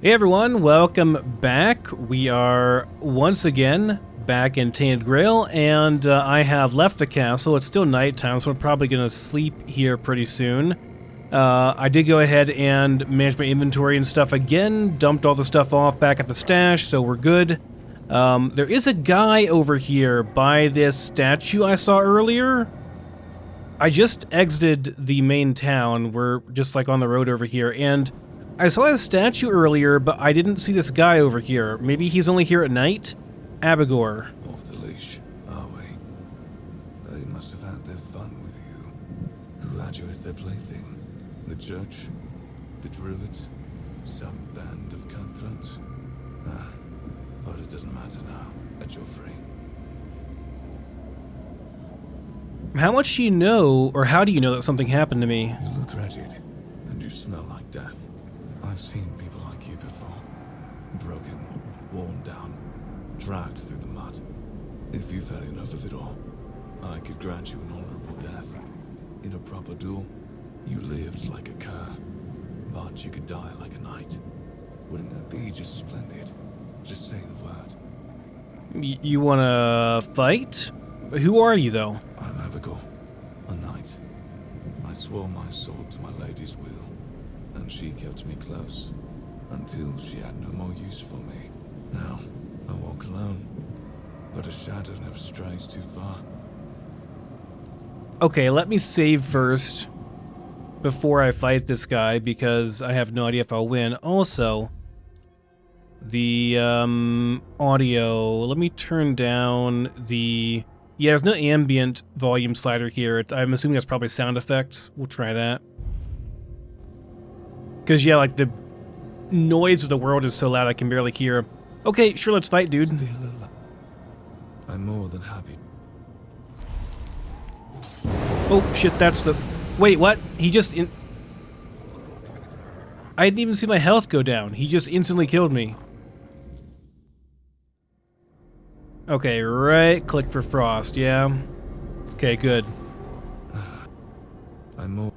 Hey everyone, welcome back. We are once again back in Tainted Grail, and I have left the castle. It's still nighttime, so I'm probably going to sleep here pretty soon. I did go ahead and manage my inventory and stuff again, dumped all the stuff off back at the stash, so we're good. There is a guy over here by this statue I saw earlier. I just exited the main town. We're just like on the road over here, and I saw a statue earlier, but I didn't see this guy over here. Maybe he's only here at night? Abigor. Off the leash, are we? They must have had their fun with you. Who had you as their plaything? The judge? The druids? Some band of cutthroats? But it doesn't matter now that you're free. How much do you know, or how do you know that something happened to me? You look wretched, and you smell like death. I've seen people like you before. Broken, worn down, dragged through the mud. If you've had enough of it all, I could grant you an honorable death. In a proper duel, you lived like a cur, but you could die like a knight. Wouldn't that be just splendid? Just say the word. You wanna fight? Who are you, though? I'm abigor, a knight. I swore my sword to my lady's will, and she kept me close, until she had no more use for me. Now, I walk alone, but a shadow never strays too far. Okay, let me save first before I fight this guy, because I have no idea if I'll win. Also, the audio, let me turn down the... Yeah, there's no ambient volume slider here. I'm assuming that's probably sound effects. We'll try that. Because, yeah, like, the noise of the world is so loud I can barely hear. Okay, sure, let's fight, dude. Still alive. I'm more than happy. Oh, shit, that's the... Wait, what? He just... I didn't even see my health go down. He just instantly killed me. Okay, right click for frost, yeah. Okay, good. I'm more...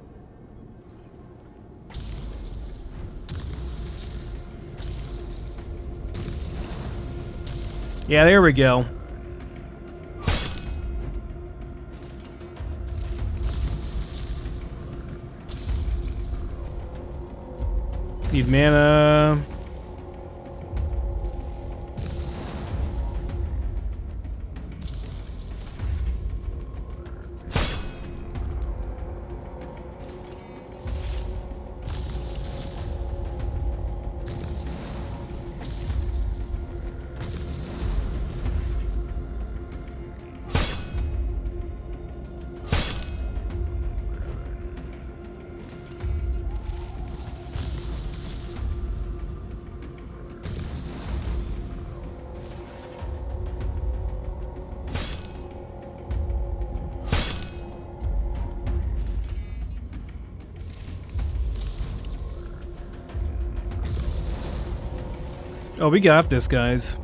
Yeah, there we go. Need mana. Oh, we got this, guys.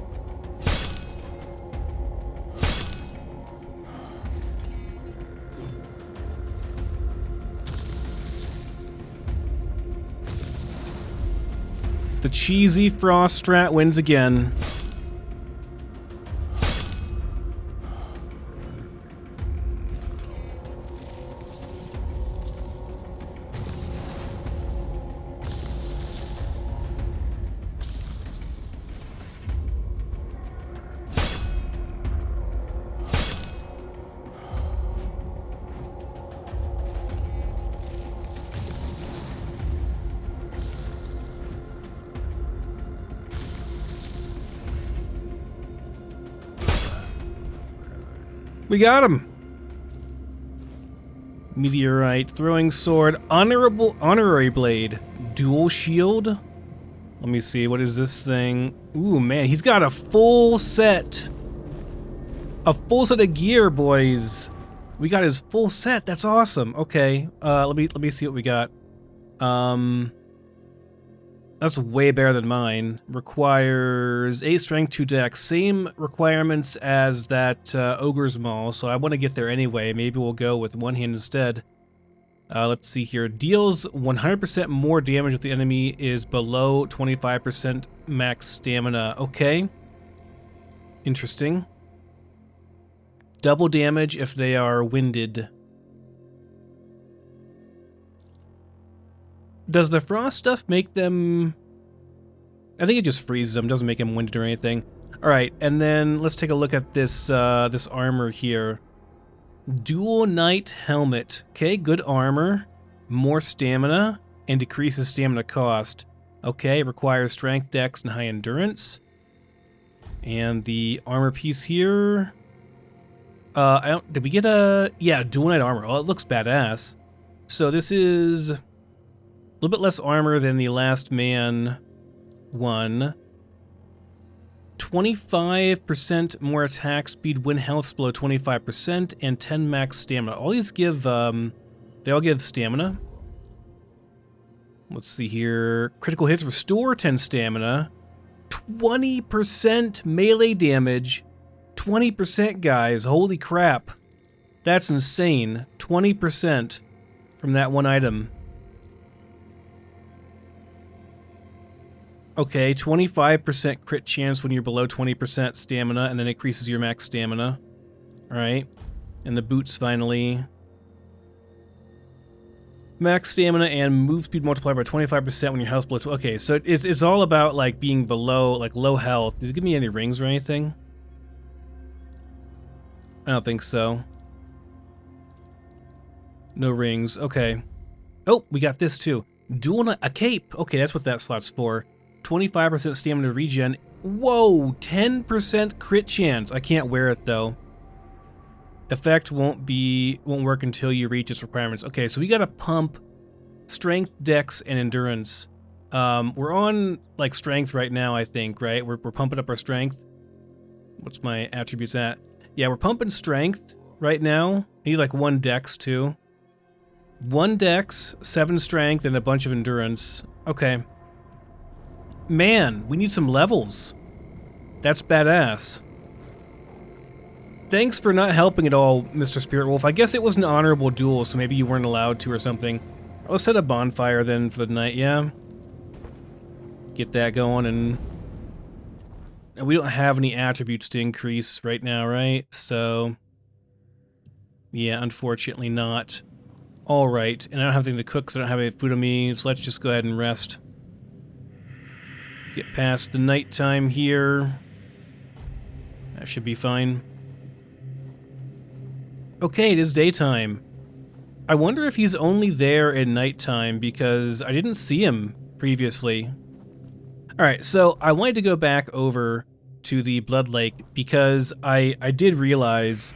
The cheesy frost strat wins again. We got him. Meteorite, throwing sword, honorary blade, dual shield. Let me see, what is this thing? Ooh, man, he's got a full set. A full set of gear, boys. We got his full set. That's awesome. Okay, let me see what we got. That's way better than mine. Requires 8 strength, 2 dex. Same requirements as that Ogre's Maul, so I want to get there anyway. Maybe we'll go with one hand instead. Let's see here. Deals 100% more damage if the enemy is below 25% max stamina. Okay. Interesting. Double damage if they are winded. Does the frost stuff make them... I think it just freezes them, doesn't make them winded or anything. Alright, and then let's take a look at this this armor here. Dual Knight Helmet. Okay, good armor. More stamina, and decreases stamina cost. Okay, requires strength, dex, and high endurance. And the armor piece here... did we get a... Yeah, Dual Knight armor. Oh, it looks badass. So this is... a little bit less armor than the Last Man one. 25% more attack speed when health's below 25%, and 10 max stamina. All these give, they all give stamina. Let's see here. Critical hits restore 10 stamina. 20% melee damage. 20%, guys. Holy crap. That's insane. 20% from that one item. Okay, 25% crit chance when you're below 20% stamina, and then increases your max stamina. Alright. And the boots finally. Max stamina and move speed multiplied by 25% when your health below... Okay, so it's all about, like, being below, like, low health. Does it give me any rings or anything? I don't think so. No rings. Okay. Oh, we got this, too. A cape. Okay, that's what that slot's for. 25% stamina regen. Whoa, 10% crit chance. I can't wear it though. Effect won't work until you reach its requirements. Okay, so we gotta pump strength, dex, and endurance. We're on like strength right now, I think, right? We're pumping up our strength. What's my attributes at? Yeah, we're pumping strength right now. I need like 1 dex too. 1 dex, 7 strength, and a bunch of endurance. Okay. Man, we need some levels. That's badass. Thanks for not helping at all, Mr. Spirit Wolf. I guess it was an honorable duel, so maybe you weren't allowed to or something. Let's set a bonfire then for the night, yeah? Get that going, and we don't have any attributes to increase right now, right? So, yeah, unfortunately not. Alright, and I don't have anything to cook because I don't have any food on me, so let's just go ahead and rest. Get past the nighttime here. That should be fine. Okay, it is daytime. I wonder if he's only there at nighttime because I didn't see him previously. Alright, so I wanted to go back over to the Blood Lake because I did realize,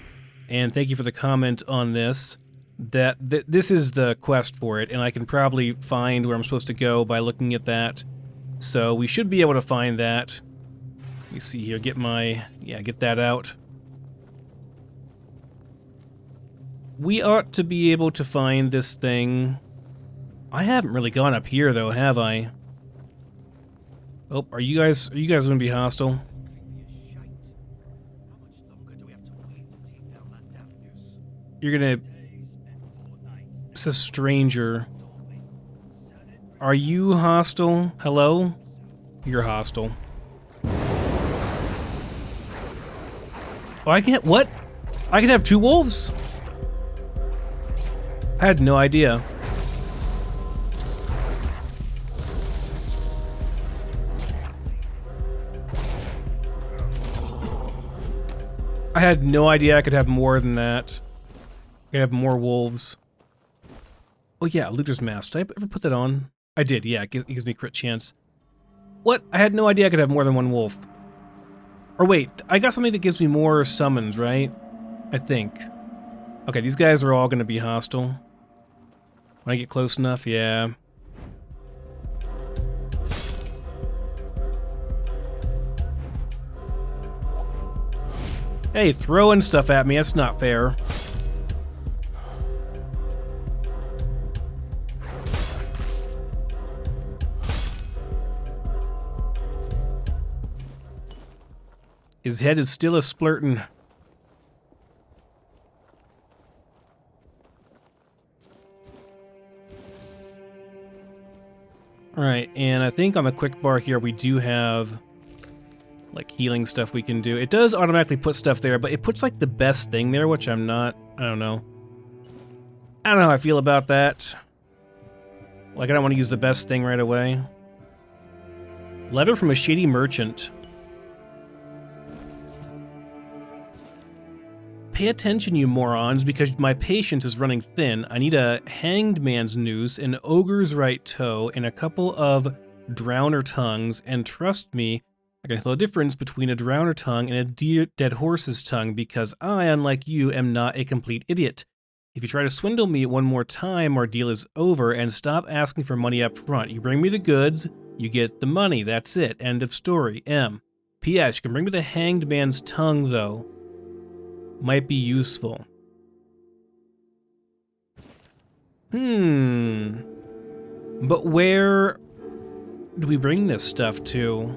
and thank you for the comment on this, that this is the quest for it, and I can probably find where I'm supposed to go by looking at that. So we should be able to find that. Let me see here, get that out. We ought to be able to find this thing. I haven't really gone up here though, have I? Oh, are you guys gonna be hostile? You're gonna... It's a stranger. Are you hostile? Hello? You're hostile. Oh, I can't... What? I can have 2 wolves? I had no idea. I had no idea I could have more than that. I could have more wolves. Oh yeah, Looter's Mask. Did I ever put that on? I did, yeah, it gives me crit chance. What? I had no idea I could have more than 1 wolf. Or wait, I got something that gives me more summons, right? I think. Okay, these guys are all gonna be hostile. When I get close enough, yeah. Hey, throwing stuff at me, that's not fair. His head is still a splurtin'. Alright, and I think on the quick bar here we do have like healing stuff we can do. It does automatically put stuff there, but it puts like the best thing there, which I'm not, I don't know. I don't know how I feel about that. Like I don't want to use the best thing right away. Letter from a shady merchant. Pay attention, you morons, because my patience is running thin. I need a hanged man's noose, an ogre's right toe, and a couple of drowner tongues, and trust me, I can tell the difference between a drowner tongue and a dead horse's tongue, because I, unlike you, am not a complete idiot. If you try to swindle me one more time, our deal is over, and stop asking for money up front. You bring me the goods, you get the money, that's it. End of story. M. P.S. You can bring me the hanged man's tongue, though. Might be useful. But where do we bring this stuff to?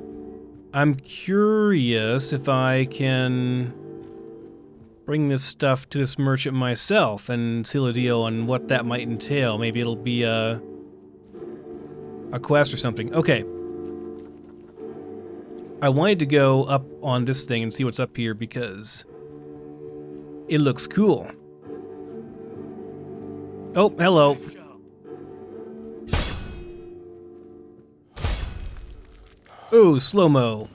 I'm curious if I can bring this stuff to this merchant myself and seal a deal on what that might entail. Maybe it'll be a quest or something. Okay. I wanted to go up on this thing and see what's up here because it looks cool. Oh, hello. Ooh, slow-mo.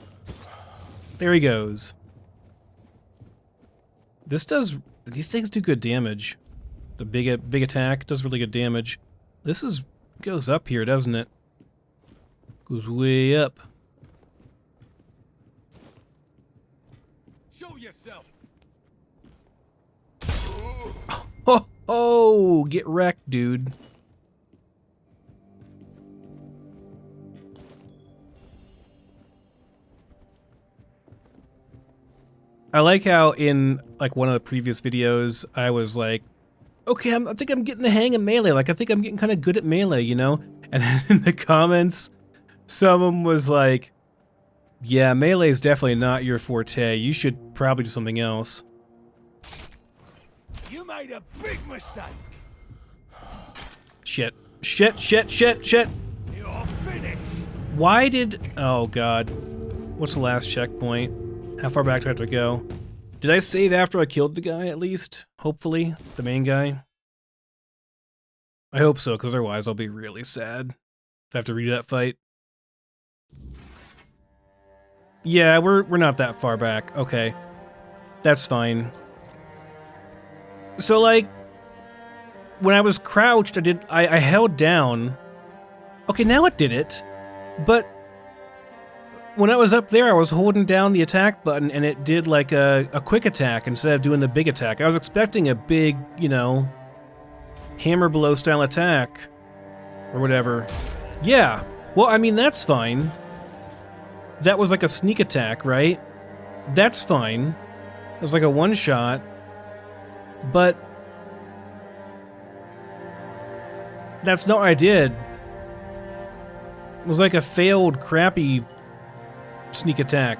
There he goes. These things do good damage. The big attack does really good damage. This goes up here, doesn't it? Goes way up. Show yourself. Oh, get wrecked, dude. I like how in like one of the previous videos I was like, okay, I think I'm getting the hang of melee. Like I think I'm getting kind of good at melee, you know? And then in the comments, someone was like, yeah, melee is definitely not your forte. You should probably do something else. You made a big mistake. Shit. Shit, shit, shit, shit. You're finished. Why did... Oh, God. What's the last checkpoint? How far back do I have to go? Did I save after I killed the guy, at least? Hopefully. The main guy? I hope so, because otherwise I'll be really sad if I have to redo that fight. Yeah, we're not that far back. Okay. That's fine. So, like, when I was crouched, I held down. Okay, now it did it. But when I was up there, I was holding down the attack button, and it did, like, a quick attack instead of doing the big attack. I was expecting a big, you know, hammer blow style attack. Or whatever. Yeah. Well, I mean, that's fine. That was like a sneak attack, right? That's fine. It was like a one-shot. But that's not what I did. It was like a failed, crappy sneak attack.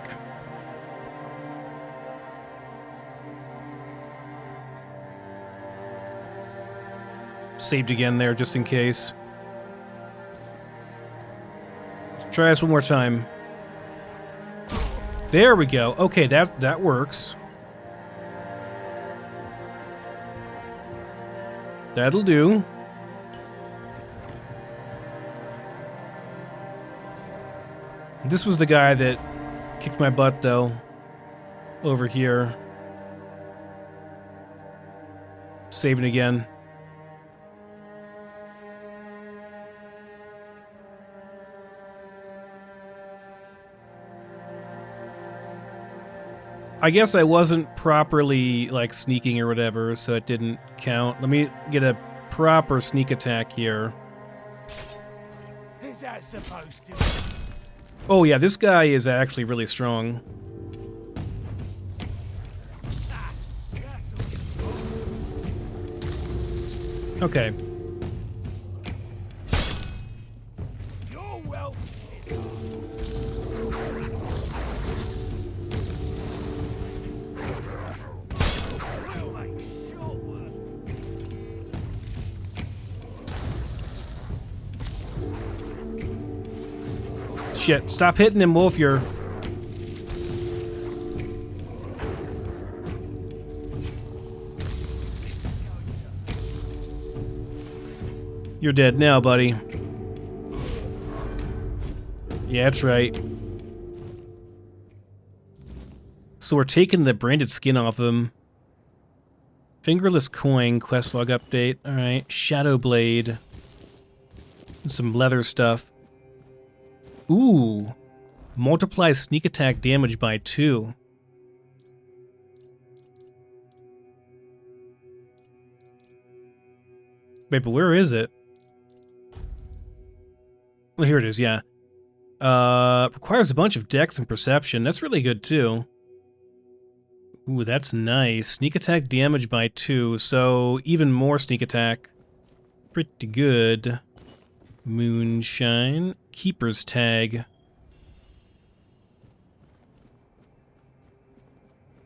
Saved again there, just in case. Let's try this one more time. There we go. Okay, that works. That'll do. This was the guy that kicked my butt, though. Over here. Saving again. I guess I wasn't properly, like, sneaking or whatever, so it didn't count. Let me get a proper sneak attack here. Is that supposed to? Oh yeah, this guy is actually really strong. Okay. You're well. We'll make short work. shit. Stop hitting him, Wolf. You're dead now, buddy. Yeah, that's right. So we're taking the branded skin off of him. Fingerless coin, quest log update. Alright, Shadow Blade. And some leather stuff. Ooh. Multiplies sneak attack damage by 2. Wait, but where is it? Well, here it is, yeah. Requires a bunch of dex and perception. That's really good, too. Ooh, that's nice. Sneak attack damage by 2, so even more sneak attack. Pretty good. Moonshine. Keeper's tag.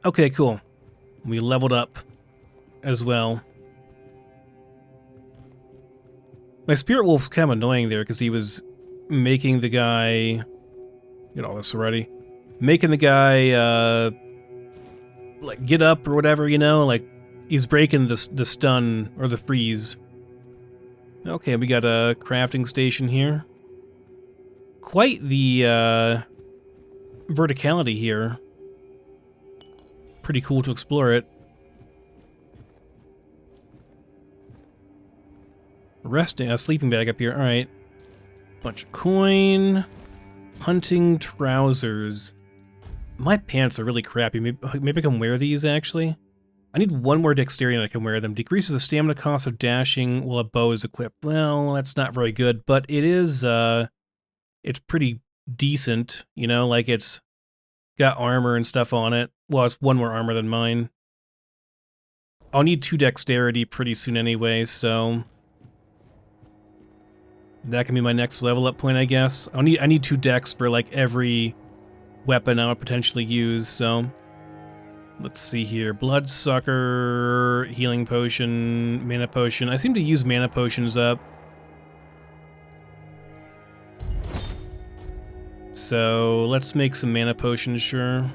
Okay, cool. We leveled up as well. My Spirit Wolf's kind of annoying there because he was making the guy... Get all this already. Making the guy, like, get up or whatever, you know? Like, he's breaking the stun or the freeze. Okay, we got a crafting station here. Quite the, verticality here. Pretty cool to explore it. Resting, a sleeping bag up here. Alright. Bunch of coin. Hunting trousers. My pants are really crappy. Maybe I can wear these, actually. I need one more dexterity and I can wear them. Decreases the stamina cost of dashing while a bow is equipped. Well, that's not very good, but it is, it's pretty decent, you know? Like, it's got armor and stuff on it. Well, it's one more armor than mine. I'll need 2 dexterity pretty soon anyway, so... That can be my next level up point, I guess. I need 2 dex for, like, every weapon I would potentially use, so... Let's see here. Bloodsucker, healing potion, mana potion. I seem to use mana potions up. So, let's make some mana potions, sure.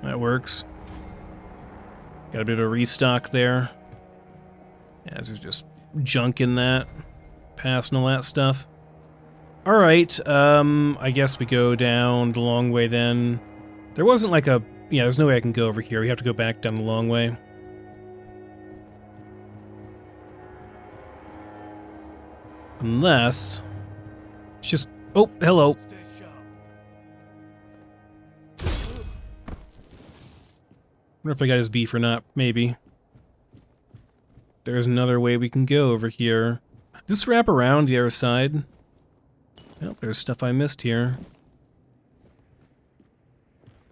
That works. Got a bit of a restock there. Yeah, there's just junk in that. Pass and all that stuff. Alright, I guess we go down the long way then. There wasn't like a... Yeah, there's no way I can go over here. We have to go back down the long way. Unless... It's just... Oh, hello. Wonder if I got his beef or not. Maybe. There's another way we can go over here. Does this wrap around the other side? Oh, there's stuff I missed here.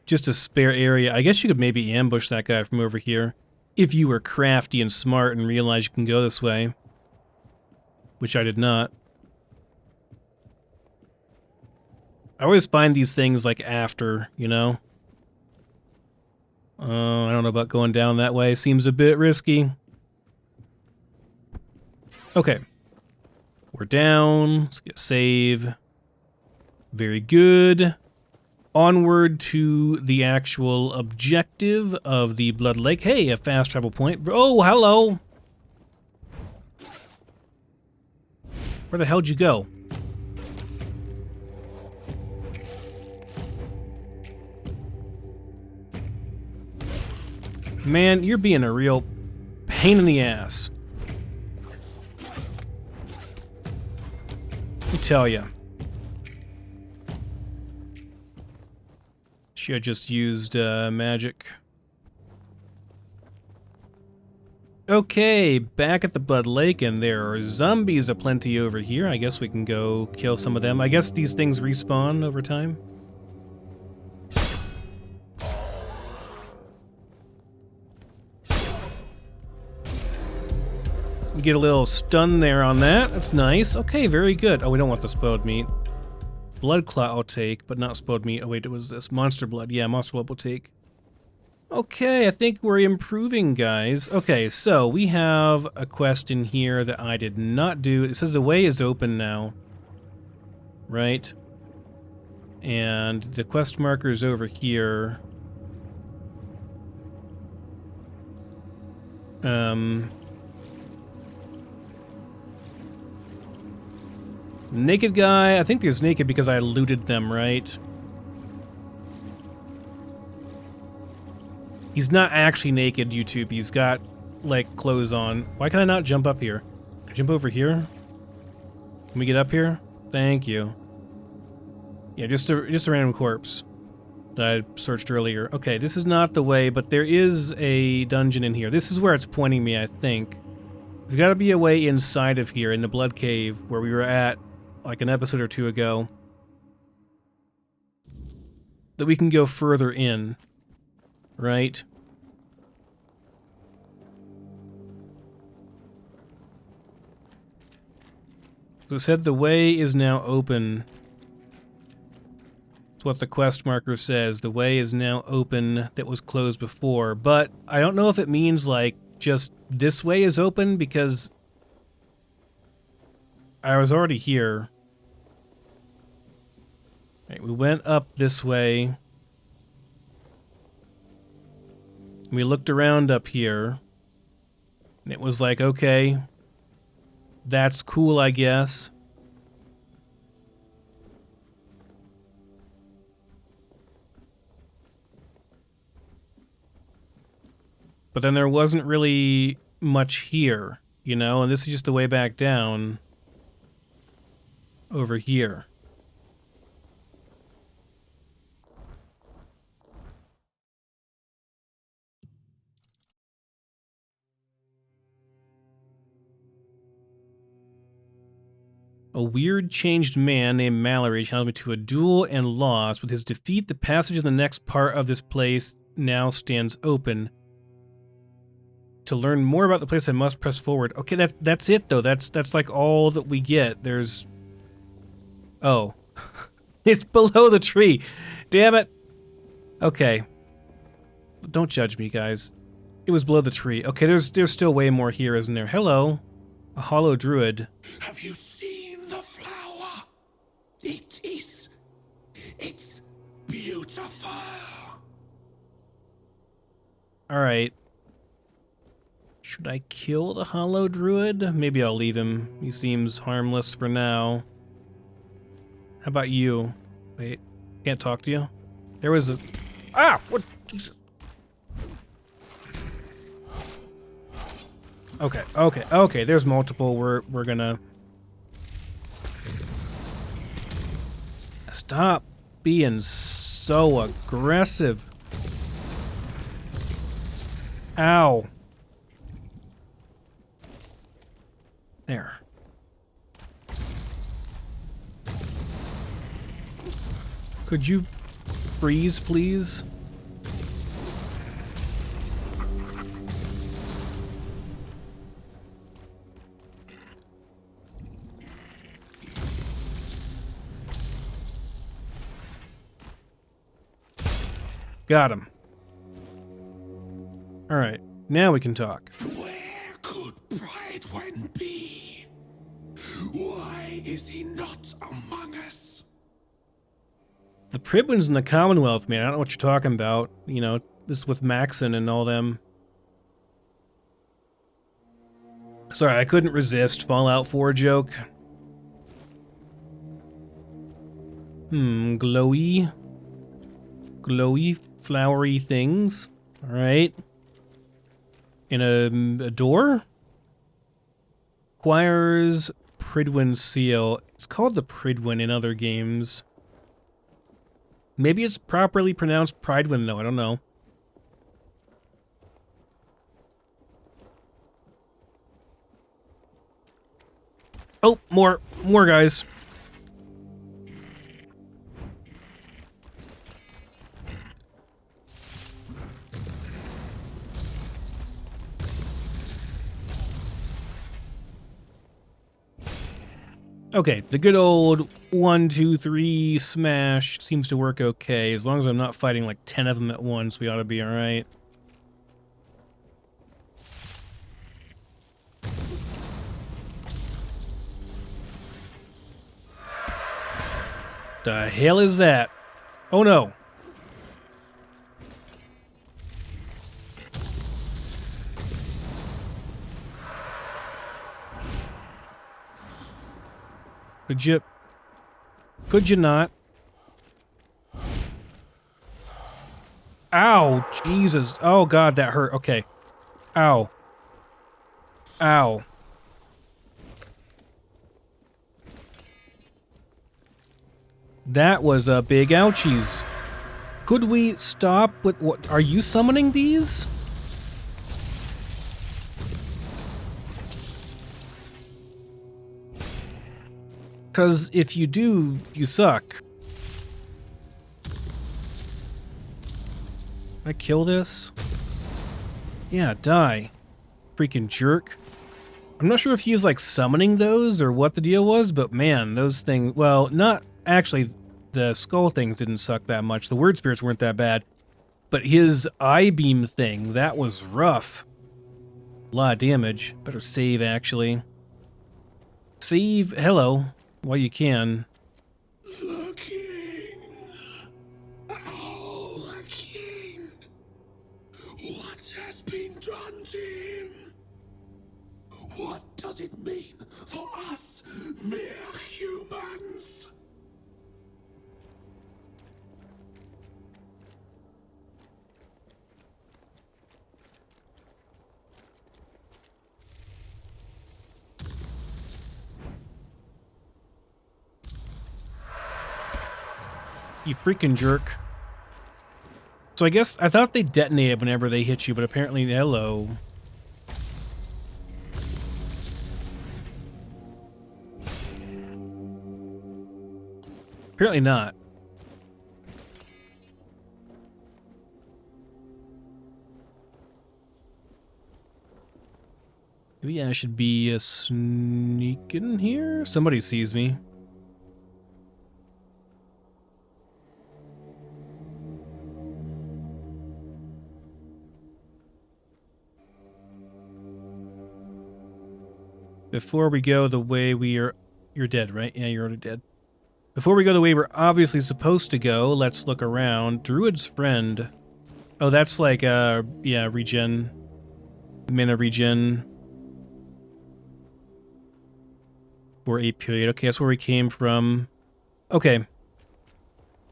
Just a spare area. I guess you could maybe ambush that guy from over here. If you were crafty and smart and realized you can go this way. Which I did not. I always find these things like after, you know? I don't know about going down that way. Seems a bit risky. Okay. We're down. Let's get a save. Very good. Onward to the actual objective of the Blood Lake. Hey, a fast travel point. Oh, hello! Where the hell'd you go? Man, you're being a real pain in the ass. Let me tell ya. Should just used magic. Okay, back at the Blood Lake, and there are zombies aplenty over here. I guess we can go kill some of them. I guess these things respawn over time. Get a little stun there on that. That's nice. Okay, very good. Oh, we don't want the spoiled meat. Blood clot I'll take, but not spoiled meat. Oh wait, it was this. Monster blood. Yeah, monster blood we'll take. Okay, I think we're improving, guys. Okay, so we have a quest in here that I did not do. It says the way is open now. Right? And the quest marker is over here. Naked guy. I think he's naked because I looted them, right? He's not actually naked, YouTube. He's got, like, clothes on. Why can I not jump up here? Can I jump over here? Can we get up here? Thank you. Yeah, just a random corpse that I searched earlier. Okay, this is not the way, but there is a dungeon in here. This is where it's pointing me, I think. There's got to be a way inside of here, in the Blood Cave, where we were at, like, an episode or two ago, that we can go further in, right? So it said the way is now open. That's what the quest marker says. The way is now open that was closed before. But I don't know if it means, like, just this way is open, because I was already here. Right, we went up this way. We looked around up here. And it was like, okay, that's cool, I guess. But then there wasn't really much here, you know? And this is just the way back down over here. A weird changed man named Mallory challenged me to a duel and lost. With his defeat, the passage in the next part of this place now stands open. To learn more about the place, I must press forward. Okay, that's it, though. That's like all that we get. There's... Oh. It's below the tree. Damn it. Okay. Don't judge me, guys. It was below the tree. Okay, there's still way more here, isn't there? Hello. A hollow druid. Have you seen the flower? It's beautiful. Alright. Should I kill the hollow druid? Maybe I'll leave him. He seems harmless for now. How about you? Wait, can't talk to you? There was a... Ah! What? Jesus. Okay, there's multiple. We're gonna... Stop being so aggressive. Ow. There. Could you freeze, please? Got him. All right, now we can talk. Where could Prydwen be? Why is he not among us? The Prydwen's in the Commonwealth, man. I don't know what you're talking about. You know, this is with Maxon and all them. Sorry, I couldn't resist. Fallout 4 joke. Glowy, flowery things. All right. In a door? Acquires Prydwen seal. It's called the Prydwen in other games. Maybe it's properly pronounced Prydwen, though. I don't know. Oh, more guys. Okay, the good old 1, 2, 3 smash seems to work okay. As long as I'm not fighting like 10 of them at once, we ought to be alright. The hell is that? Oh no. Could you not? Ow, Jesus. Oh god, that hurt. Okay. Ow. Ow. That was a big ouchies. Could we stop with what? Are you summoning these? Because if you do, you suck. I kill this? Yeah, die. Freaking jerk. I'm not sure if he was like summoning those or what the deal was, but man, those things, well, not actually, the skull things didn't suck that much. The word spirits weren't that bad, but his eye beam thing, that was rough. A lot of damage. Better save, actually. Save, hello, while you can. The king. Oh, the king. What has been done to him? What does it mean for us mere humans? You freaking jerk. So I guess, I thought they detonated whenever they hit you, but apparently, hello. Apparently not. Maybe I should be sneaking here? Somebody sees me. Before we go the way we are... You're dead, right? Yeah, you're already dead. Before we go the way we're obviously supposed to go, let's look around. Druid's friend. Oh, that's like, yeah, regen. Mana regen. For 8 period. Okay, that's where we came from. Okay.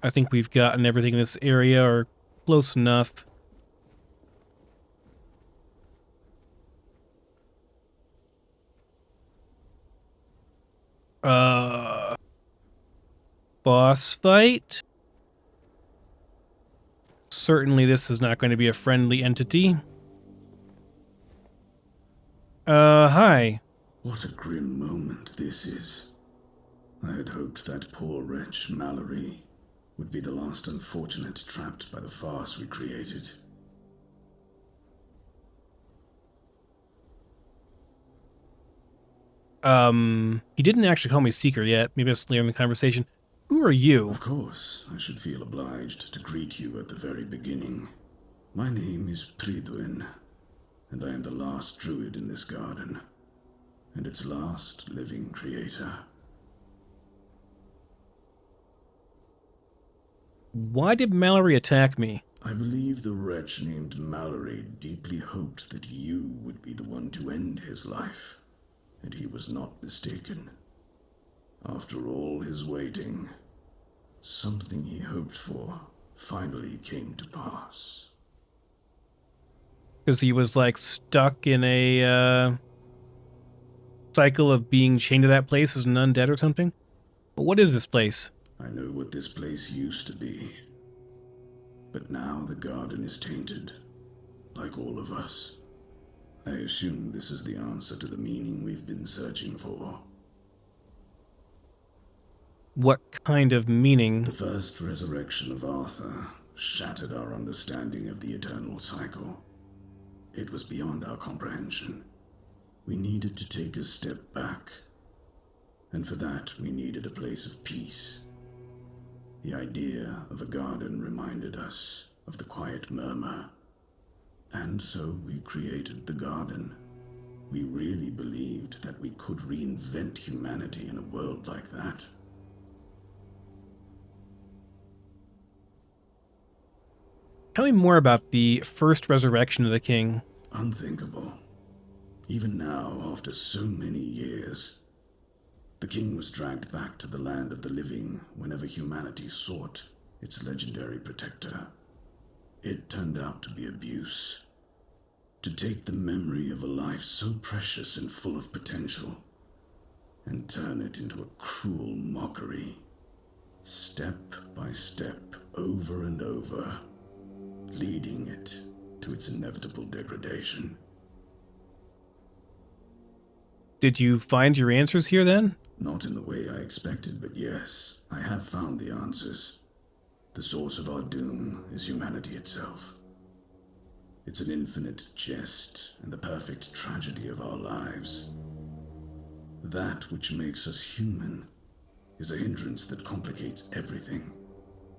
I think we've gotten everything in this area, or close enough. Boss fight? Certainly this is not going to be a friendly entity. Hi. What a grim moment this is. I had hoped that poor wretch, Mallory, would be the last unfortunate trapped by the farce we created. He didn't actually call me Seeker yet. Maybe that's later in the conversation. Who are you? Of course, I should feel obliged to greet you at the very beginning. My name is Prydwen, and I am the last druid in this garden, and its last living creator. Why did Mallory attack me? I believe the wretch named Mallory deeply hoped that you would be the one to end his life, and he was not mistaken. After all his waiting, something he hoped for finally came to pass. Because he was, like, stuck in a, cycle of being chained to that place as an undead or something? But what is this place? I know what this place used to be. But now the garden is tainted, like all of us. I assume this is the answer to the meaning we've been searching for. What kind of meaning? The first resurrection of Arthur shattered our understanding of the eternal cycle. It was beyond our comprehension. We needed to take a step back, and for that we needed a place of peace. The idea of a garden reminded us of the quiet murmur, and so we created the garden. We really believed that we could reinvent humanity in a world like that. Tell me more about the first resurrection of the king. Unthinkable. Even now, after so many years, the king was dragged back to the land of the living whenever humanity sought its legendary protector. It turned out to be abuse. To take the memory of a life so precious and full of potential and turn it into a cruel mockery, step by step, over and over, leading it to its inevitable degradation. Did you find your answers here then? Not in the way I expected, but yes, I have found the answers. The source of our doom is humanity itself. It's an infinite jest and the perfect tragedy of our lives. That which makes us human is a hindrance that complicates everything.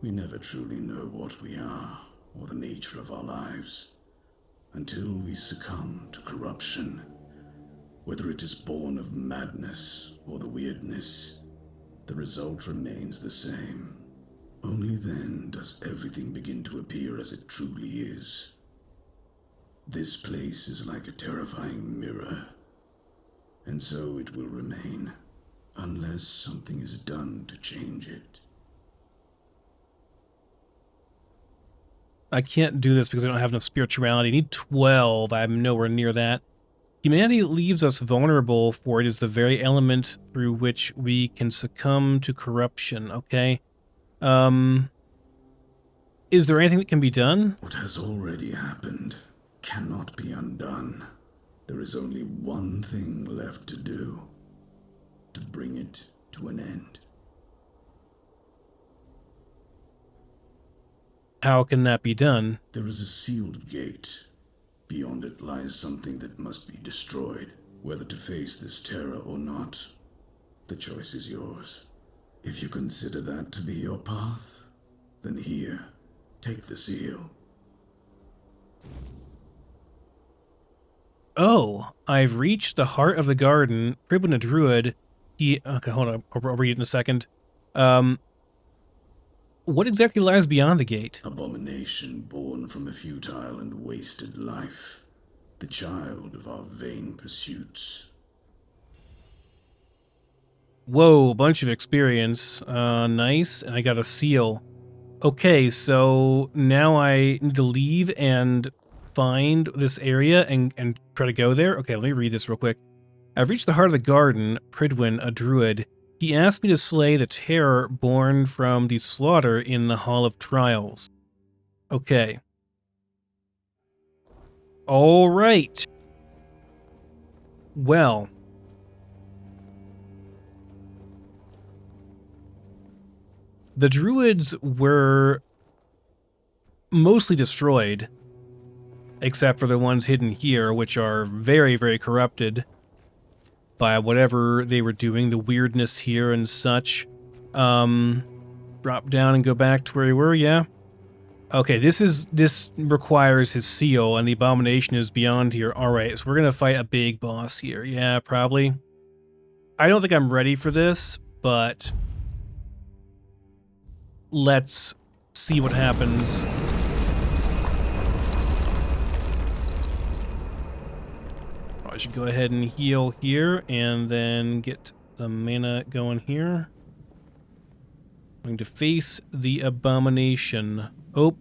We never truly know what we are or the nature of our lives until we succumb to corruption. Whether it is born of madness or the weirdness, the result remains the same. Only then does everything begin to appear as it truly is. This place is like a terrifying mirror, and so it will remain, unless something is done to change it. I can't do this because I don't have enough spirituality. I need 12. I'm nowhere near that. Humanity leaves us vulnerable, for it is the very element through which we can succumb to corruption, okay? Is there anything that can be done? What has already happened cannot be undone. There is only one thing left to do, to bring it to an end. How can that be done? There is a sealed gate. Beyond it lies something that must be destroyed. Whether to face this terror or not, the choice is yours. If you consider that to be your path, then here, take the seal. Oh, I've reached the heart of the garden. Prydwen, a druid. Okay, hold on. I'll read it in a second. What exactly lies beyond the gate? Abomination born from a futile and wasted life. The child of our vain pursuits. Whoa, bunch of experience. Nice. And I got a seal. Okay, so now I need to leave and find this area and try to go there. Okay, let me read this real quick. I've reached the heart of the garden. Prydwen, a druid. He asked me to slay the terror born from the slaughter in the Hall of Trials. Okay. All right. Well. The Druids were mostly destroyed, except for the ones hidden here, which are very, very corrupted by whatever they were doing, the weirdness here and such. Drop down and go back to where we were, yeah? Okay, this requires his seal, and the abomination is beyond here. Alright, so we're gonna fight a big boss here. Yeah, probably. I don't think I'm ready for this, but let's see what happens. I should go ahead and heal here, and then get some mana going here. I'm going to face the abomination. Oh.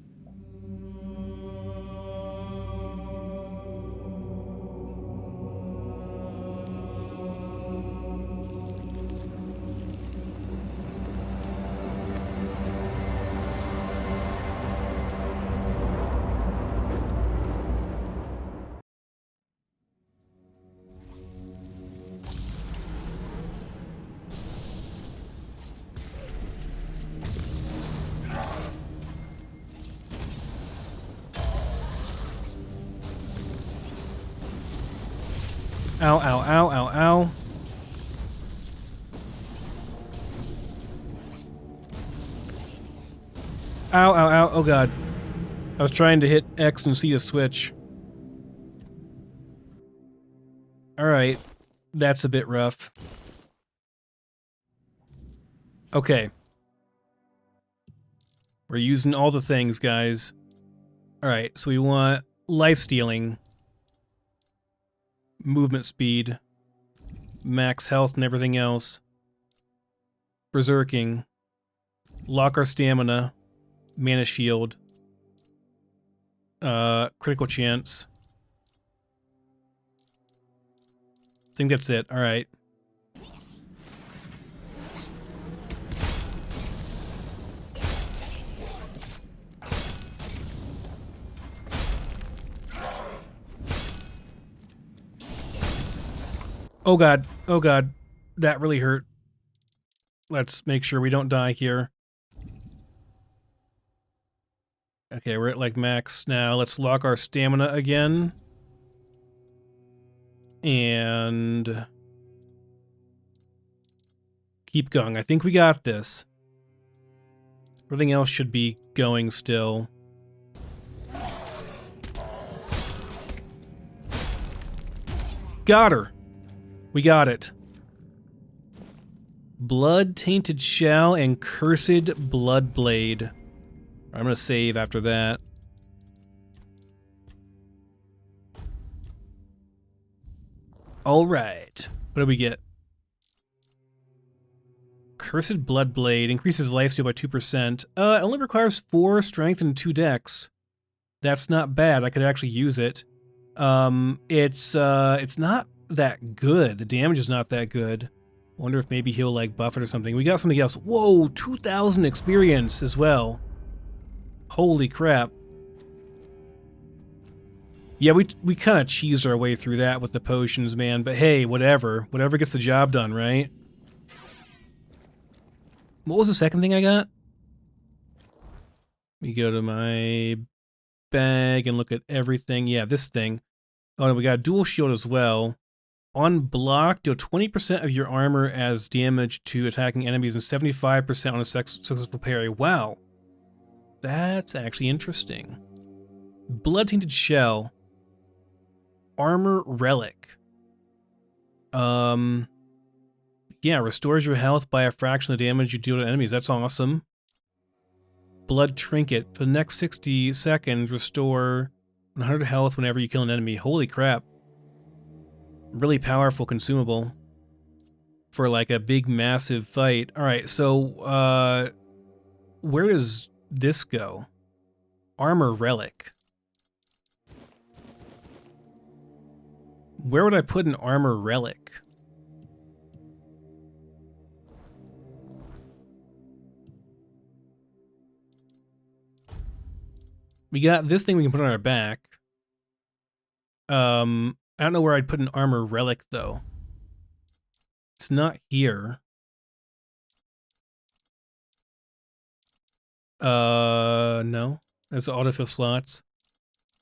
Ow, ow, ow, ow, ow. Ow, ow, ow. Oh, God. I was trying to hit X and C to switch. Alright. That's a bit rough. Okay. We're using all the things, guys. Alright, so we want life stealing, movement speed, max health and everything else, berserking, lock our stamina, mana shield, critical chance. I think that's it. Alright. Oh god, oh god, that really hurt. Let's make sure we don't die here. Okay, we're at like max now. Let's lock our stamina again. And keep going. I think we got this. Everything else should be going still. Got her! We got it. Blood Tainted Shell and Cursed Blood Blade. I'm gonna save after that. Alright. What do we get? Cursed Blood Blade increases lifesteal by 2%. It only requires 4 strength and 2 dex. That's not bad. I could actually use it. It's not that good. The damage is not that good. Wonder if maybe he'll like buff it or something. We got something else. Whoa, 2,000 experience as well. Holy crap. Yeah, we kind of cheesed our way through that with the potions, man. But hey, whatever. Whatever gets the job done, right? What was the second thing I got? Let me go to my bag and look at everything. Yeah, this thing. Oh, and we got a dual shield as well. On block, deal 20% of your armor as damage to attacking enemies and 75% on a successful parry. Wow. That's actually interesting. Blood Tainted Shell. Armor Relic. Yeah, restores your health by a fraction of the damage you deal to enemies. That's awesome. Blood Trinket. For the next 60 seconds, restore 100 health whenever you kill an enemy. Holy crap. Really powerful consumable for like a big massive fight. Alright, so where does this go? Armor Relic. Where would I put an Armor Relic? We got this thing we can put on our back. I don't know where I'd put an Armor Relic, though. It's not here. No. That's autofill slots.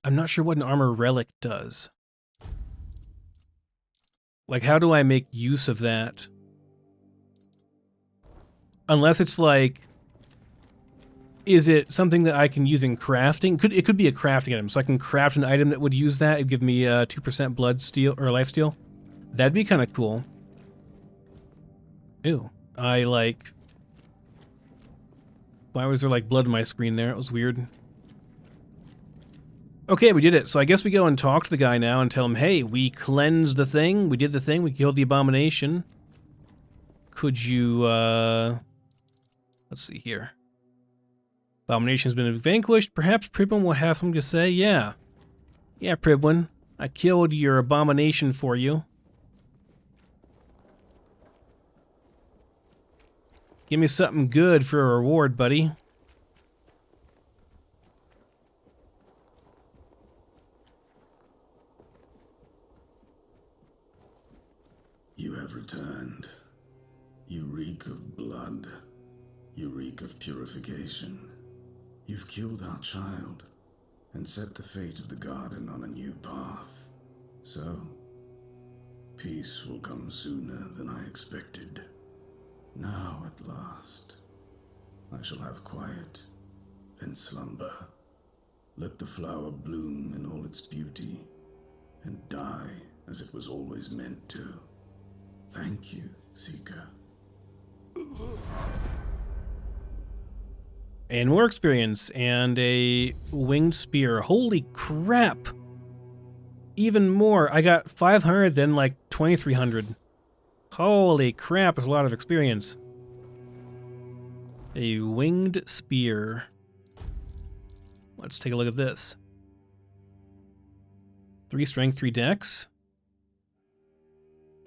I'm not sure what an Armor Relic does. Like, how do I make use of that? Unless it's like... Is it something that I can use in crafting? It could be a crafting item, so I can craft an item that would use that. It'd give me 2% blood steal or life steal. That'd be kind of cool. Ew. I like... Why was there like blood on my screen there? It was weird. Okay, we did it. So I guess we go and talk to the guy now and tell him, hey, we cleansed the thing. We did the thing. We killed the abomination. Could you, let's see here. Abomination's been vanquished. Perhaps Prydwen will have something to say. Yeah. Yeah, Prydwen. I killed your abomination for you. Give me something good for a reward, buddy. You have returned. You reek of blood. You reek of purification. You've killed our child and set the fate of the garden on a new path. So, peace will come sooner than I expected. Now, at last, I shall have quiet and slumber. Let the flower bloom in all its beauty and die as it was always meant to. Thank you, Seeker. And more experience, and a winged spear. Holy crap! Even more. I got 500, then like 2,300. Holy crap, that's a lot of experience. A winged spear. Let's take a look at this. 3 strength, 3 dex.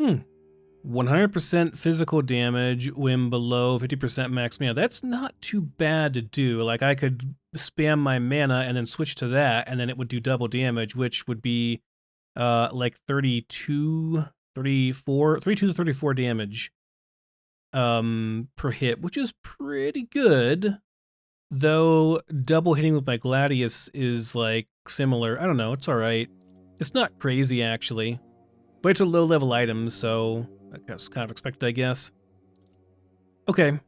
100% physical damage when below 50% max mana. That's not too bad to do. Like, I could spam my mana and then switch to that, and then it would do double damage, which would be like 32 to 34 damage per hit, which is pretty good. Though double hitting with my Gladius is like similar. I don't know, it's alright. It's not crazy actually. But it's a low level item, so that's kind of expected, I guess. Okay.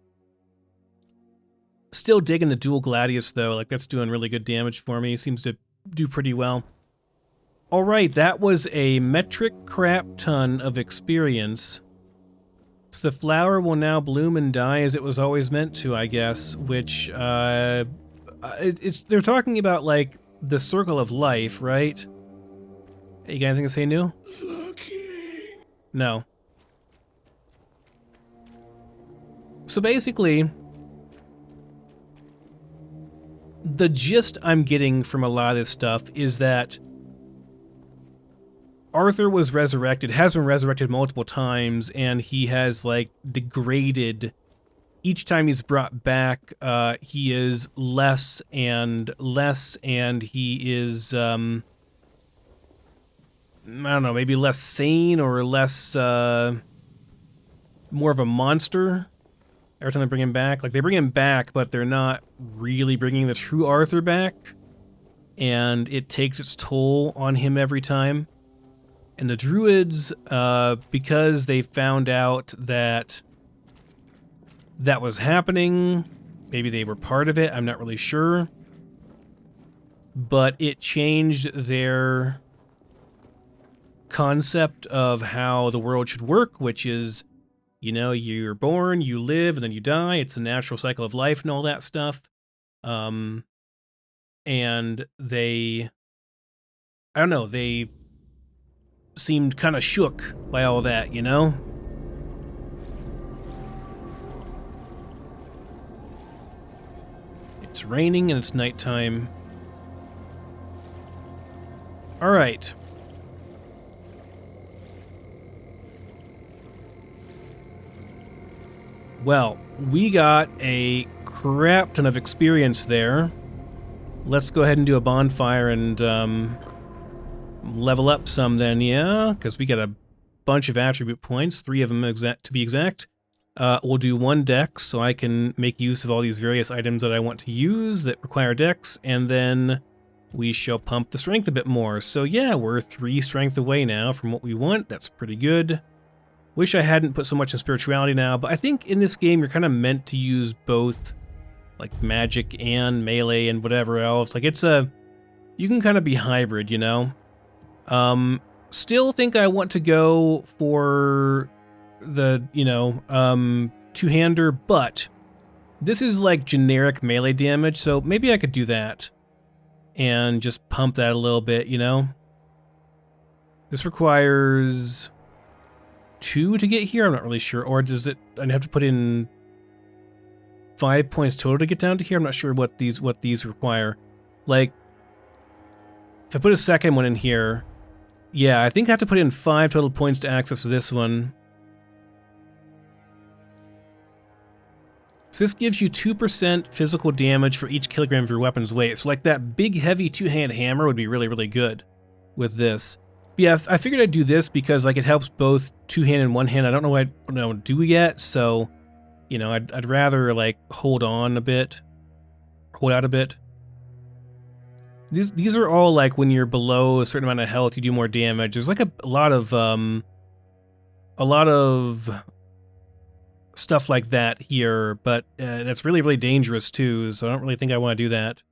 Still digging the dual Gladius though, like that's doing really good damage for me. Seems to do pretty well. Alright, that was a metric crap ton of experience. So the flower will now bloom and die as it was always meant to, I guess, which, they're talking about, like, the circle of life, right? Hey, you got anything to say new? No. So basically, the gist I'm getting from a lot of this stuff is that Arthur was resurrected, has been resurrected multiple times, and he has, like, degraded. Each time he's brought back, he is less and less, and he is, I don't know, maybe less sane or less, more of a monster every time they bring him back. Like, they bring him back, but they're not really bringing the true Arthur back, and it takes its toll on him every time. And the Druids, because they found out that that was happening, maybe they were part of it, I'm not really sure, but it changed their concept of how the world should work, which is, you know, you're born, you live, and then you die. It's a natural cycle of life and all that stuff. And they, I don't know, they seemed kind of shook by all that, you know? It's raining and it's nighttime. All right. Well, we got a crap ton of experience there. Let's go ahead and do a bonfire and level up some then, yeah? Because we got a bunch of attribute points, 3 of them to be exact. We'll do 1 dex, so I can make use of all these various items that I want to use that require dex, and then we shall pump the strength a bit more. So yeah, we're 3 strength away now from what we want. That's pretty good. Wish I hadn't put so much in spirituality now, but I think in this game you're kind of meant to use both, like magic and melee and whatever else. Like it's you can kind of be hybrid, you know? Still think I want to go for the, you know, two-hander, but this is like generic melee damage, so maybe I could do that and just pump that a little bit, you know? This requires 2 to get here, I'm not really sure, or does it, I'd have to put in 5 points total to get down to here? I'm not sure what these require. Like, if I put a second one in here, yeah, I think I have to put in 5 total points to access this one. So this gives you 2% physical damage for each kilogram of your weapon's weight. So like that big heavy 2-hand hammer would be really, really good with this. But yeah, I figured I'd do this because like it helps both 2-hand and 1-hand. I don't know what I don't do yet, so you know, I'd rather like hold on a bit, hold out a bit. These are all like when you're below a certain amount of health, you do more damage. There's like a lot of stuff like that here, but that's really, really dangerous too, so I don't really think I want to do that.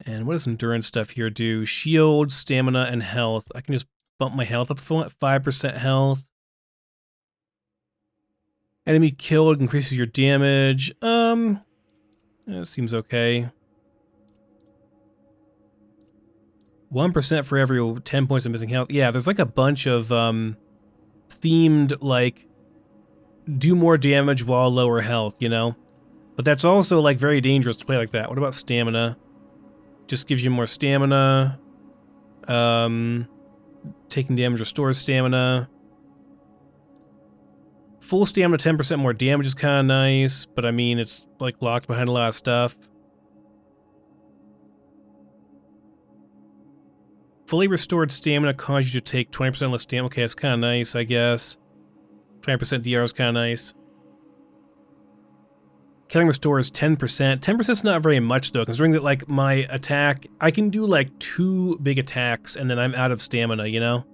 And what does endurance stuff here do? Shield, stamina, and health. I can just bump my health up 5% health. Enemy killed increases your damage. Seems okay. 1% for every 10 points of missing health. Yeah, there's like a bunch of themed, like, do more damage while lower health, you know? But that's also, like, very dangerous to play like that. What about stamina? Just gives you more stamina. Taking damage restores stamina. Full stamina, 10% more damage is kind of nice, but I mean, it's, like, locked behind a lot of stuff. Fully restored stamina causes you to take 20% less stamina. Okay, that's kind of nice, I guess. 20% DR is kind of nice. Killing restore is 10%. 10% is not very much, though, considering that, like, my attack... I can do, like, 2 big attacks, and then I'm out of stamina, you know?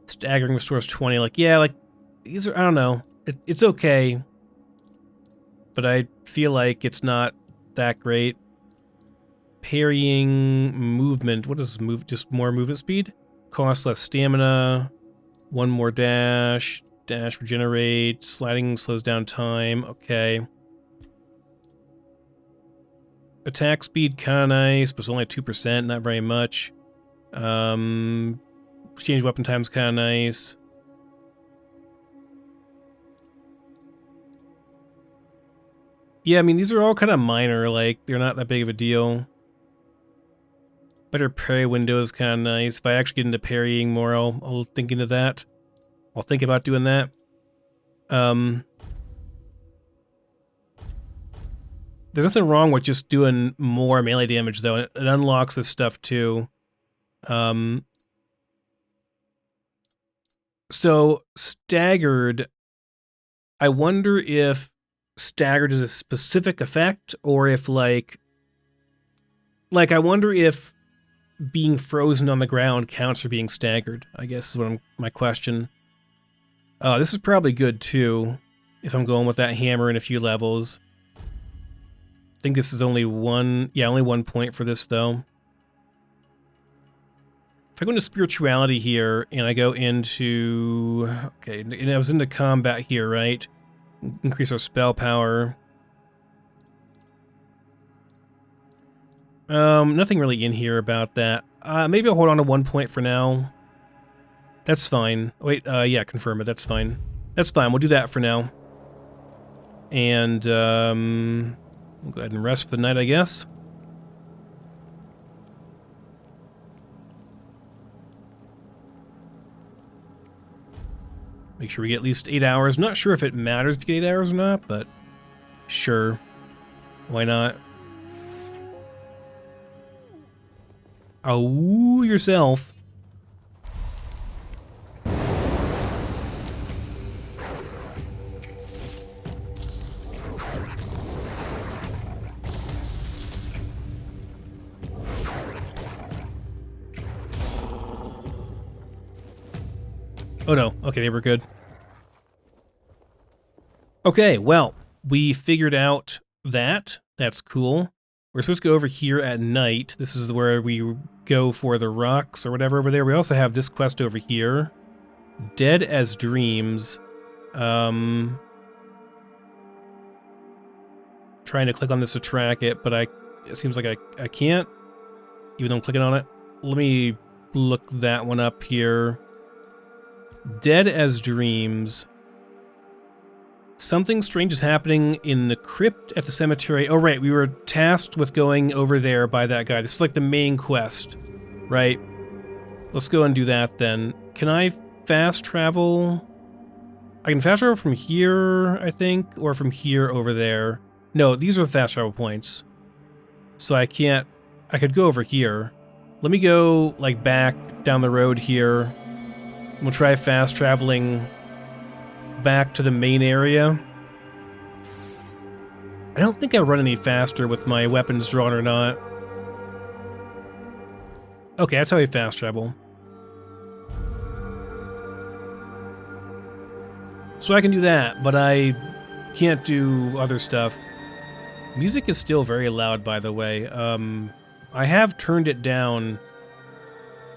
Staggering restores 20. Like, yeah, like, these are... I don't know. It's okay. But I feel like it's not that great. Parrying movement. What does move? Just more movement speed? Costs less stamina. 1 more dash. Dash regenerate. Sliding slows down time. Okay. Attack speed kind of nice, but it's only 2%. Not very much. Exchange weapon time's kind of nice. Yeah, I mean, these are all kind of minor. Like, they're not that big of a deal. Better parry window is kind of nice. If I actually get into parrying more, I'll think into that. I'll think about doing that. There's nothing wrong with just doing more melee damage, though. It unlocks this stuff, too. So, staggered... I wonder if staggered is a specific effect, or if, like... Like, I wonder if being frozen on the ground counts for being staggered, I guess is what my question. This is probably good, too, if I'm going with that hammer in a few levels. I think this is only one... Yeah, only 1 point for this, though. If I go into spirituality here, and I go into... Okay, and I was into combat here, right? Increase our spell power. Nothing really in here about that. Maybe I'll hold on to 1 point for now. That's fine. Wait, yeah, confirm it. That's fine. That's fine. We'll do that for now. And, we'll go ahead and rest for the night, I guess. Make sure we get at least 8 hours. Not sure if it matters if you get 8 hours or not, but sure. Why not? Oh, yourself. Oh no, okay, they were good. Okay, well, we figured out that. That's cool. We're supposed to go over here at night. This is where we go for the rocks or whatever over there. We also have this quest over here. Dead as Dreams. Trying to click on this to track it, but it seems like I can't, even though I'm clicking on it. Let me look that one up here. Dead as Dreams. Something strange is happening in the crypt at the cemetery. Oh, right, we were tasked with going over there by that guy. This is like the main quest, right? Let's go and do that then. Can I fast travel? I can fast travel from here, I think, or from here over there. No, these are the fast travel points. So I can't... I could go over here. Let me go, like, back down the road here. We'll try fast traveling back to the main area. I don't think I run any faster with my weapons drawn or not. Okay, that's how we fast travel. So I can do that, but I can't do other stuff. Music is still very loud, by the way. I have turned it down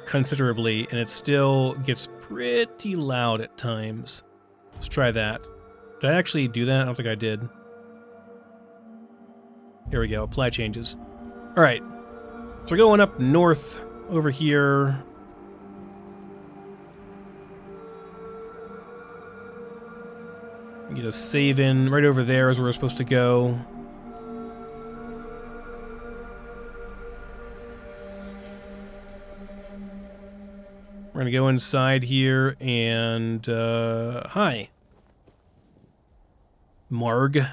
considerably, and it still gets pretty loud at times. Let's try that. Did I actually do that? I don't think I did. Here we go. Apply changes. All right. So we're going up north over here. Get a save in right over there is where we're supposed to go. We're gonna go inside here and hi. Margh.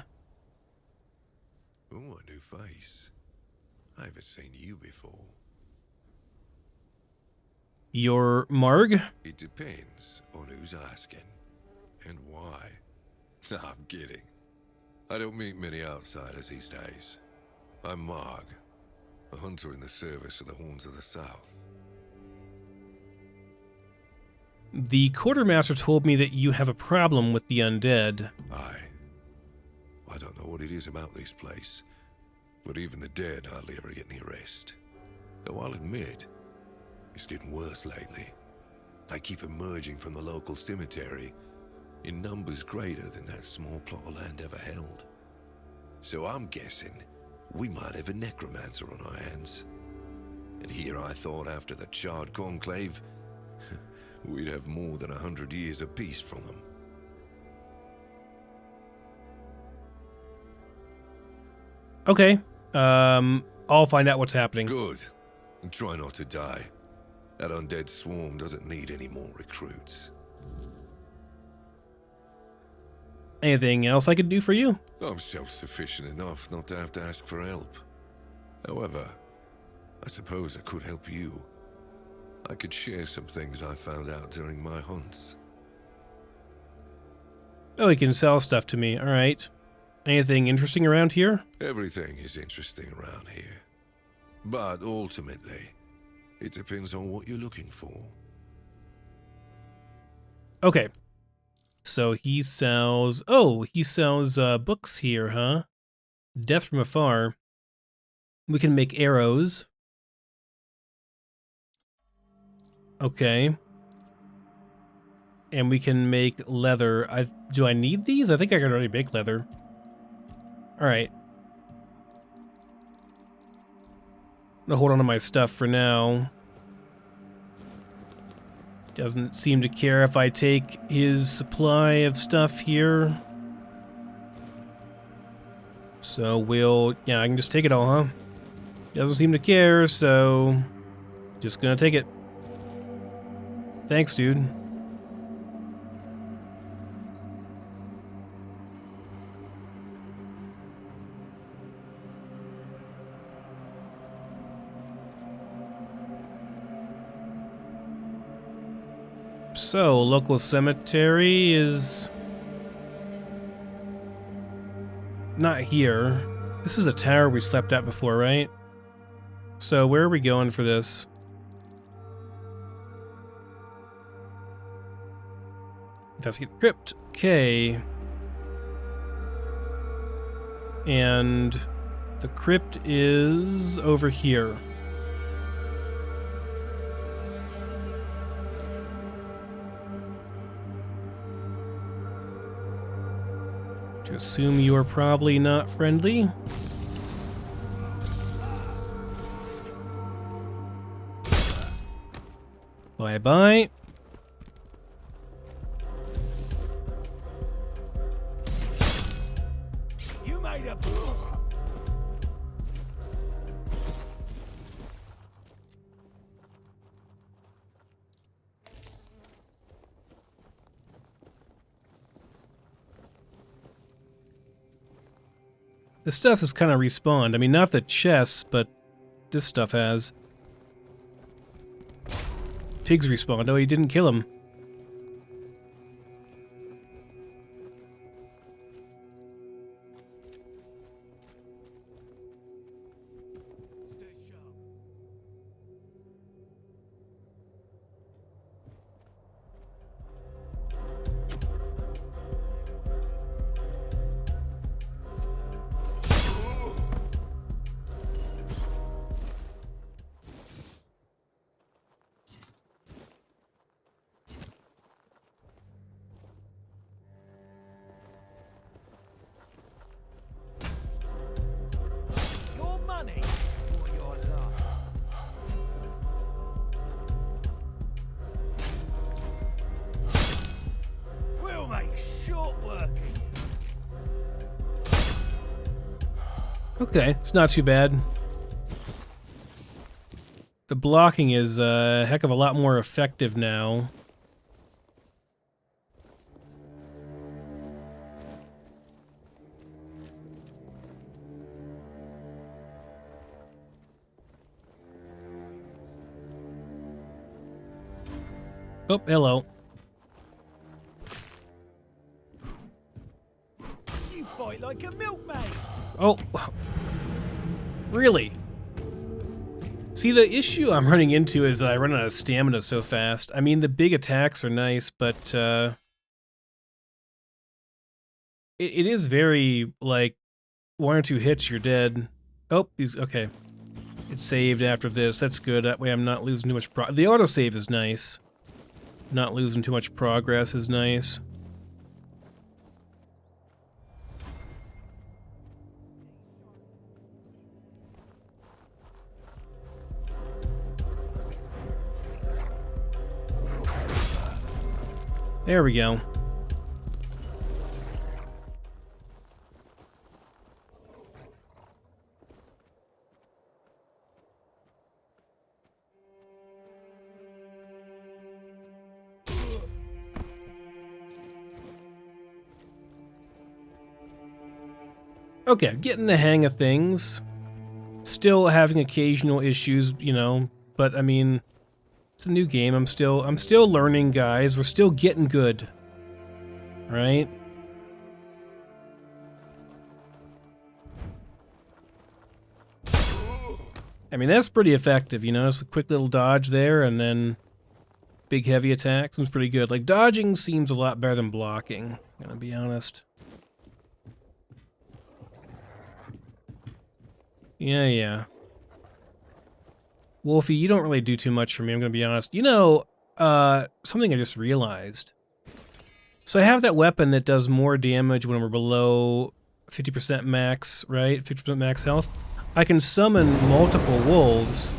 Oh, a new face. I haven't seen you before. You're Margh? It depends on who's asking and why. No, I'm kidding. I don't meet many outsiders these days. I'm margh, a hunter in the service of the Horns of the South. The quartermaster told me that you have a problem with the undead. Aye. I don't know what it is about this place, but even the dead hardly ever get any rest. Though I'll admit, it's getting worse lately. They keep emerging from the local cemetery in numbers greater than that small plot of land ever held. So I'm guessing we might have a necromancer on our hands. And here I thought after the Charred Conclave, we'd have more than 100 years of peace from them. Okay. I'll find out what's happening. Good. And try not to die. That undead swarm doesn't need any more recruits. Anything else I could do for you? I'm self-sufficient enough not to have to ask for help. However, I suppose I could help you. I could share some things I found out during my hunts. Oh, he can sell stuff to me. All right. Anything interesting around here? Everything is interesting around here. But ultimately, it depends on what you're looking for. Okay. So he sells... Oh, he sells books here, huh? Death from Afar. We can make arrows. Okay. And we can make leather. Do I need these? I think I can already make leather. Alright. I'm gonna hold on to my stuff for now. Doesn't seem to care if I take his supply of stuff here. So we'll... Yeah, I can just take it all, huh? Doesn't seem to care, so... Just gonna take it. Thanks, dude. So, local cemetery is... not here. This is a tower we slept at before, right? So, where are we going for this? Investigate crypt. Okay. And the crypt is over here. To assume you are probably not friendly. Bye-bye. You made a... This stuff has kind of respawned. I mean, not the chests, but this stuff has. Pigs respawned. Oh, he didn't kill him. Okay, it's not too bad. The blocking is a heck of a lot more effective now. Oh, hello. You fight like a milkmaid. Oh, really? See, the issue I'm running into is I run out of stamina so fast. I mean, the big attacks are nice, but it is very, like, 1 or 2 hits, you're dead. Oh, he's okay. It's saved after this. That's good. That way I'm not losing too much the autosave is nice. Not losing too much progress is nice. There we go. Okay, getting the hang of things. Still having occasional issues, you know, but I mean, it's a new game. I'm still learning, guys. We're still getting good. Right? I mean, that's pretty effective, you know? It's a quick little dodge there, and then big heavy attack. Seems pretty good. Like, dodging seems a lot better than blocking, I'm gonna be honest. Yeah. Wolfie, you don't really do too much for me, I'm gonna be honest. You know, something I just realized. So I have that weapon that does more damage when we're below 50% max, right? 50% max health. I can summon multiple wolves.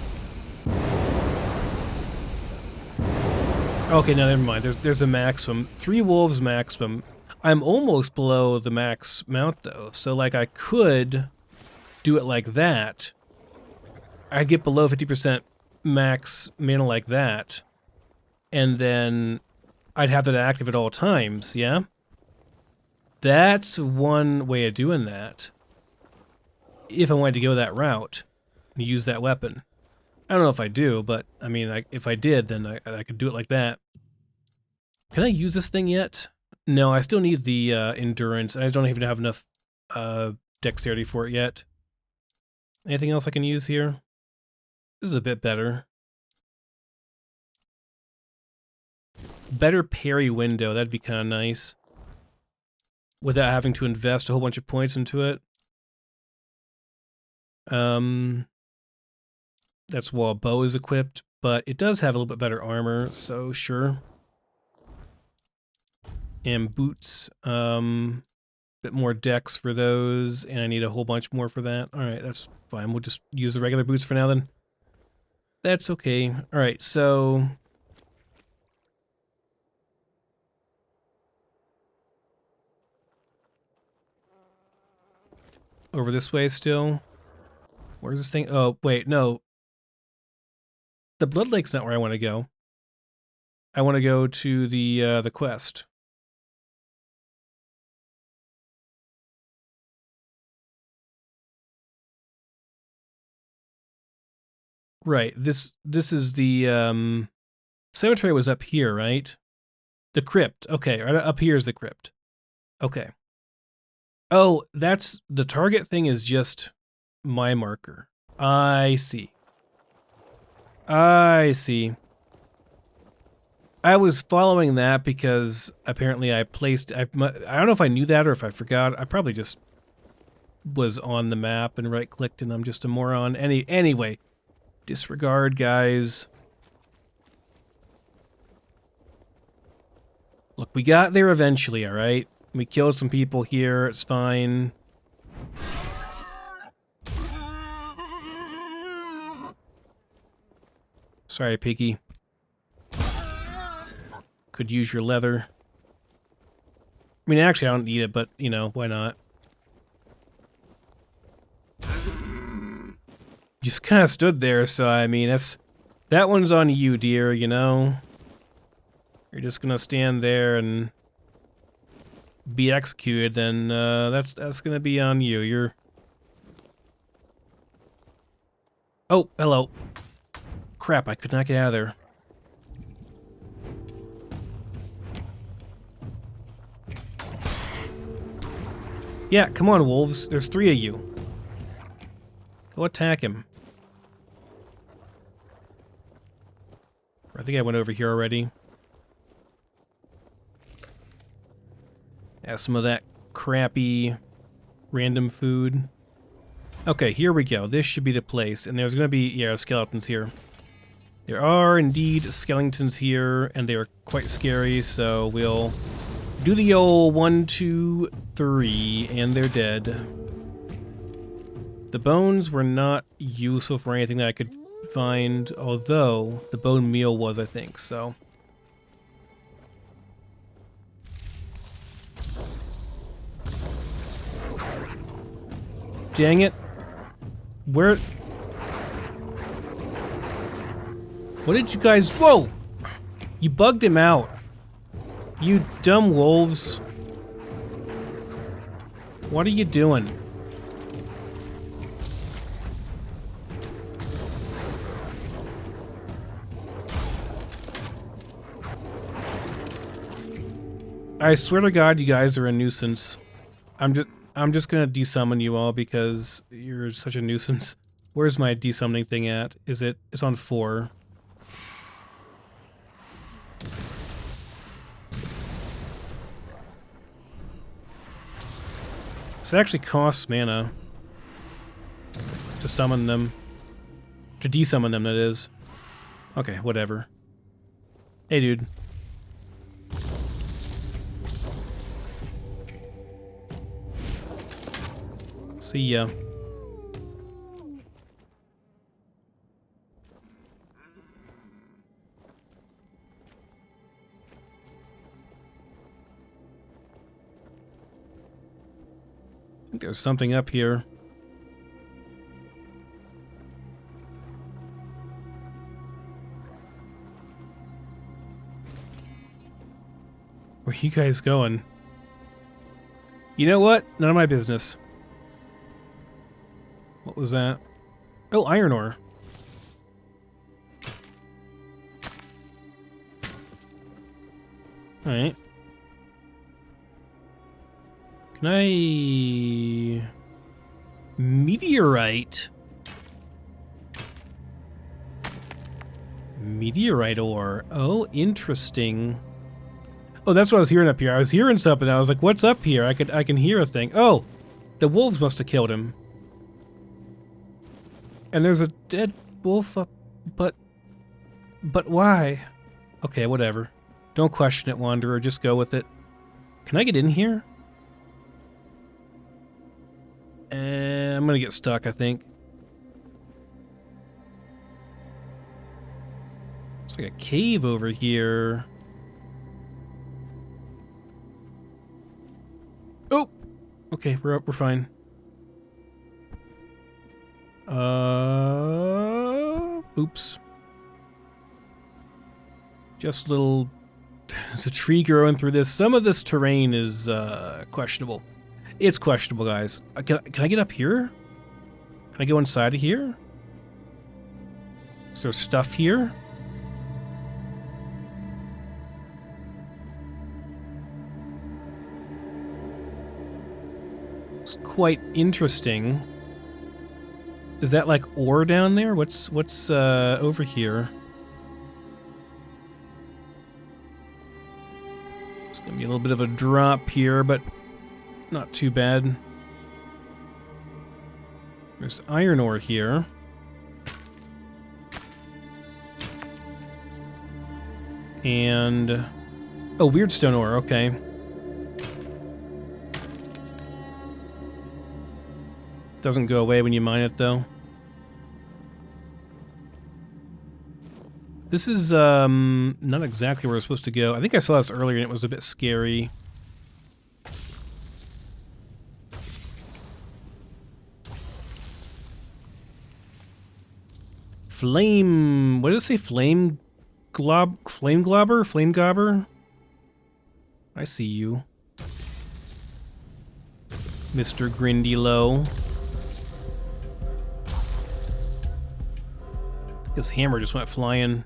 Okay, no, never mind. There's a maximum. 3 wolves maximum. I'm almost below the max mount, though. So, like, I could do it like that. I'd get below 50% max mana like that. And then I'd have that active at all times, yeah? That's one way of doing that. If I wanted to go that route and use that weapon. I don't know if I do, but, I mean, if I did, then I could do it like that. Can I use this thing yet? No, I still need the endurance, and I don't even have enough dexterity for it yet. Anything else I can use here? This is a bit better. Better parry window, that'd be kind of nice. Without having to invest a whole bunch of points into it. That's while bow is equipped, but it does have a little bit better armor, so sure. And boots, bit more dex for those, and I need a whole bunch more for that. Alright, that's fine. We'll just use the regular boots for now then. That's okay. Alright, so over this way still. Where's this thing? Oh, wait, no. The Blood Lake's not where I want to go. I want to go to the quest. Right. This is the cemetery was up here, right? The crypt. Okay, right up here is the crypt. Okay. Oh, that's the target thing is just my marker. I see. I see. I was following that because apparently I placed... I don't know if I knew that or if I forgot. I probably just was on the map and right-clicked and I'm just a moron. Anyway, disregard, guys. Look, we got there eventually, alright? We killed some people here. It's fine. Sorry, Piggy. Could use your leather. I mean, actually, I don't need it, but, you know, why not? just kind of stood there, so I mean, that one's on you, dear, you know? You're just gonna stand there and be executed, then that's gonna be on you. You're... Oh, hello. Crap, I could not get out of there. Yeah, come on, wolves. There's 3 of you. Go attack him. I think I went over here already. Have some of that crappy random food. Okay, here we go. This should be the place. And there's going to be, yeah, skeletons here. There are indeed skeletons here, and they are quite scary, so we'll do the old 1, 2, 3, and they're dead. The bones were not useful for anything that I could find, although the bone meal was, I think, so. Dang it. Where... What did you guys... Whoa! You bugged him out. You dumb wolves. What are you doing? I swear to God, you guys are a nuisance. I'm just gonna desummon you all because you're such a nuisance. Where's my desummoning thing at? It's on 4. This actually costs mana to summon them. To desummon them, that is. Okay, whatever. Hey, dude. See ya. I think there's something up here. Where are you guys going? You know what? None of my business. What was that? Oh, iron ore. Alright. Can I... Meteorite? Meteorite ore. Oh, interesting. Oh, that's what I was hearing up here. I was hearing something. I was like, what's up here? I can hear a thing. Oh, the wolves must have killed him. And there's a dead wolf up, but why? Okay, whatever. Don't question it, Wanderer. Just go with it. Can I get in here? I'm gonna get stuck, I think. It's like a cave over here. Oh! Okay, we're up, we're fine. Oops. Just a little... There's a tree growing through this. Some of this terrain is, questionable. It's questionable, guys. Can I get up here? Can I go inside of here? Is there stuff here? It's quite interesting. Is that like ore down there? What's over here? It's gonna be a little bit of a drop here, but not too bad. There's iron ore here. And... oh, weird stone ore, okay. Doesn't go away when you mine it, though. This is, not exactly where we're supposed to go. I think I saw this earlier and it was a bit scary. Flame... What did it say? Flame globber? Flame gobber? I see you. Mr. Grindylow. His hammer just went flying.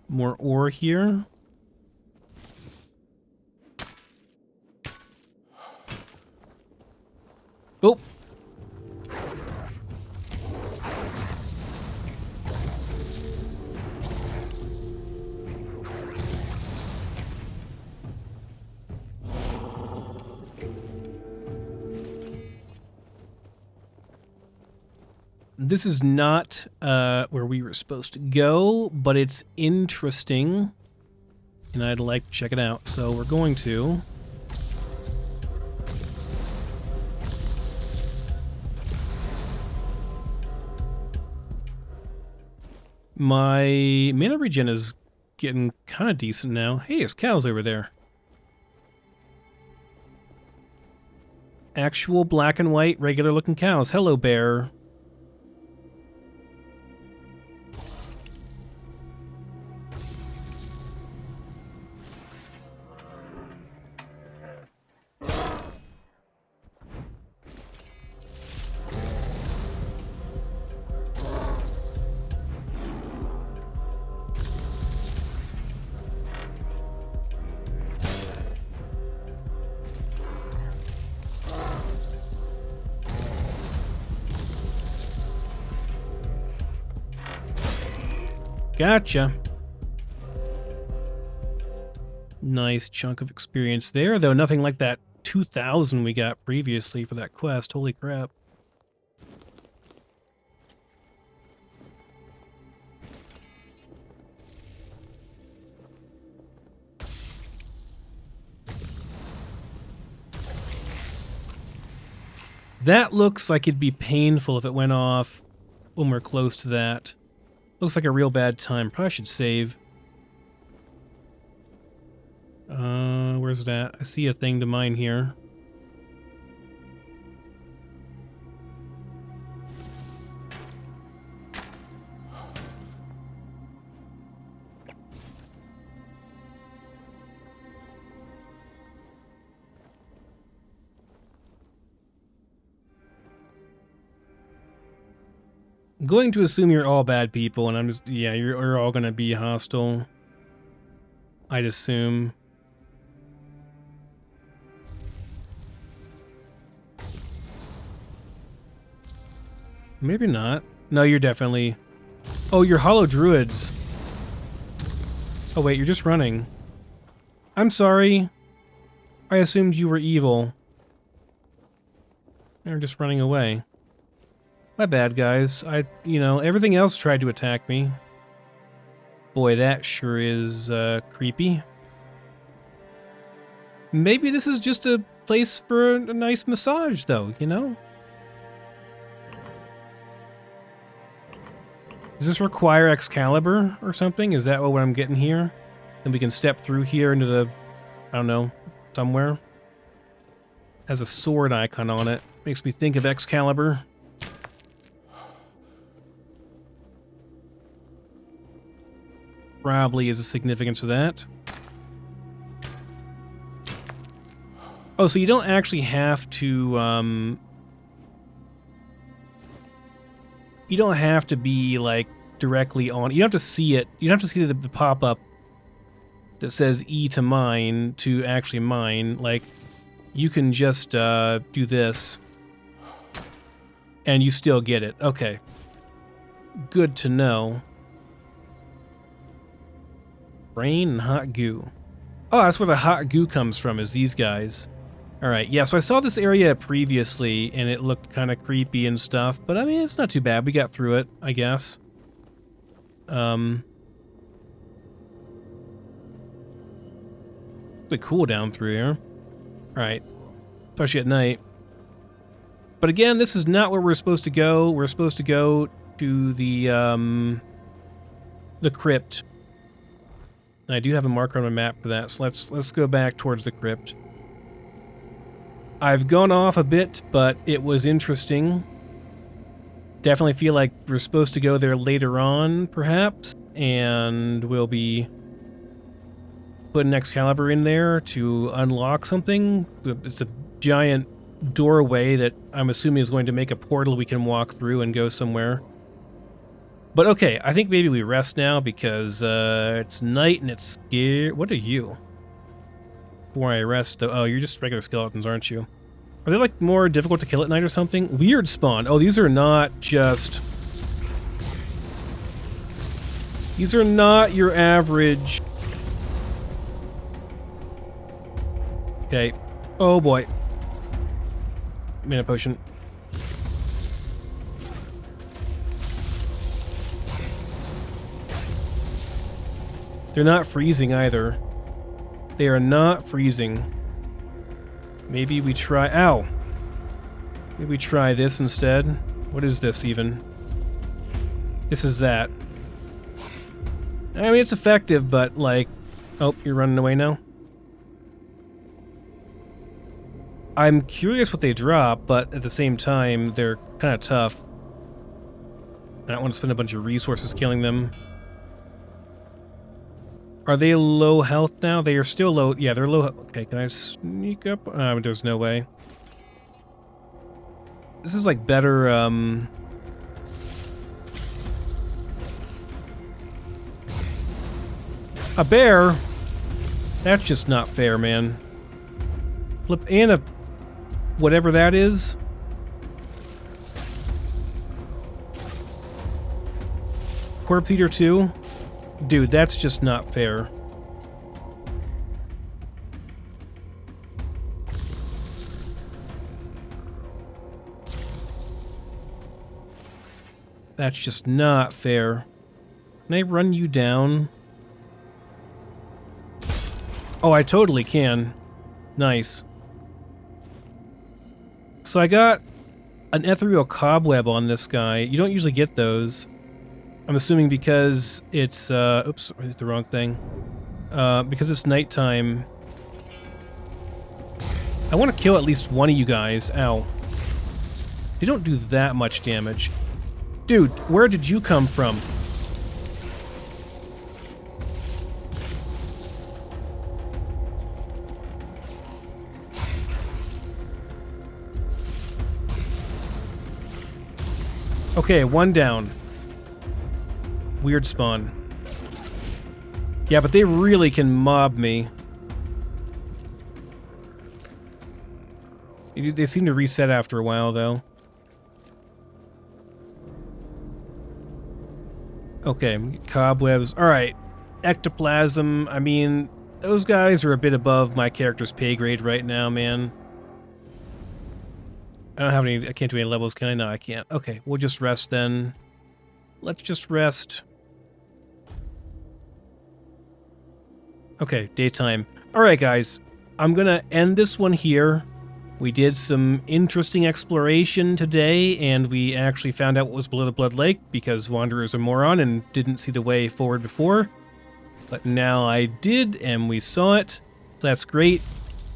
More ore here. Oh! This is not where we were supposed to go, but it's interesting, and I'd like to check it out. So we're going to. My mana regen is getting kind of decent now. Hey, there's cows over there. Actual black and white, regular looking cows. Hello, bear. Gotcha. Nice chunk of experience there, though nothing like that 2,000 we got previously for that quest. Holy crap. That looks like it'd be painful if it went off when we're close to that. Looks like a real bad time. Probably should save. Where's that? I see a thing to mine here. I'm going to assume you're all bad people, and I'm just, yeah, you're all gonna be hostile. I'd assume. Maybe not. No, you're definitely... Oh, you're hollow druids. Oh wait, you're just running. I'm sorry. I assumed you were evil. They're just running away. My bad, guys. Everything else tried to attack me. Boy, that sure is creepy. Maybe this is just a place for a nice massage, though, you know? Does this require Excalibur or something? Is that what I'm getting here? Then we can step through here into the, I don't know, somewhere. Has a sword icon on it. Makes me think of Excalibur. Probably is a significance of that. Oh, so you don't actually have to, you don't have to be, like, directly on... You don't have to see it. You don't have to see the pop-up that says E to mine to actually mine. Like, you can just do this, and you still get it. Okay. Good to know. Rain and hot goo. Oh, that's where the hot goo comes from, is these guys. Alright, yeah, so I saw this area previously, and it looked kind of creepy and stuff, but I mean, it's not too bad. We got through it, I guess. The cool down through here. Alright. Especially at night. But again, this is not where we're supposed to go. We're supposed to go to the crypt. And I do have a marker on my map for that, so let's go back towards the crypt. I've gone off a bit, but it was interesting. Definitely feel like we're supposed to go there later on, perhaps, and we'll be putting Excalibur in there to unlock something. It's a giant doorway that I'm assuming is going to make a portal we can walk through and go somewhere. But okay, I think maybe we rest now because it's night and it's scary. What are you? Before I rest, oh, you're just regular skeletons, aren't you? Are they like more difficult to kill at night or something? Weird spawn. Oh, these are not just... These are not your average... Okay. Oh boy. Mana potion. They're not freezing either. They are not freezing. Maybe we try... Ow! Maybe we try this instead. What is this even? This is that. I mean, it's effective, but like... Oh, you're running away now? I'm curious what they drop, but at the same time, they're kind of tough. I don't want to spend a bunch of resources killing them. Are they low health now? They are still low. Yeah, they're low. Okay, can I sneak up? There's no way. This is like better, A bear? That's just not fair, man. Flip and a... whatever that is. Corpse Eater 2? Dude, that's just not fair. That's just not fair. Can I run you down? Oh, I totally can. Nice. So I got an ethereal cobweb on this guy. You don't usually get those. I'm assuming because it's, oops, I hit the wrong thing. Because it's nighttime. I want to kill at least one of you guys. Ow. They don't do that much damage. Dude, where did you come from? Okay, one down. Weird spawn. Yeah, but they really can mob me. They seem to reset after a while, though. Okay, cobwebs. Alright. Ectoplasm. I mean, those guys are a bit above my character's pay grade right now, man. I don't have any... I can't do any levels, can I? No, I can't. Okay, we'll just rest then. Let's just rest. Okay, daytime. Alright, guys. I'm gonna end this one here. We did some interesting exploration today, and we actually found out what was below the Blood Lake, because Wanderer's a moron and didn't see the way forward before. But now I did, and we saw it. So that's great.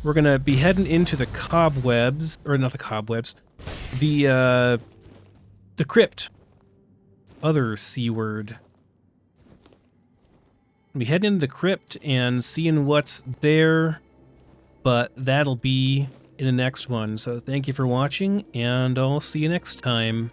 We're gonna be heading into the cobwebs, or not the cobwebs, the crypt. Other C word. We'll be heading into the crypt and seeing what's there, but that'll be in the next one. So thank you for watching, and I'll see you next time.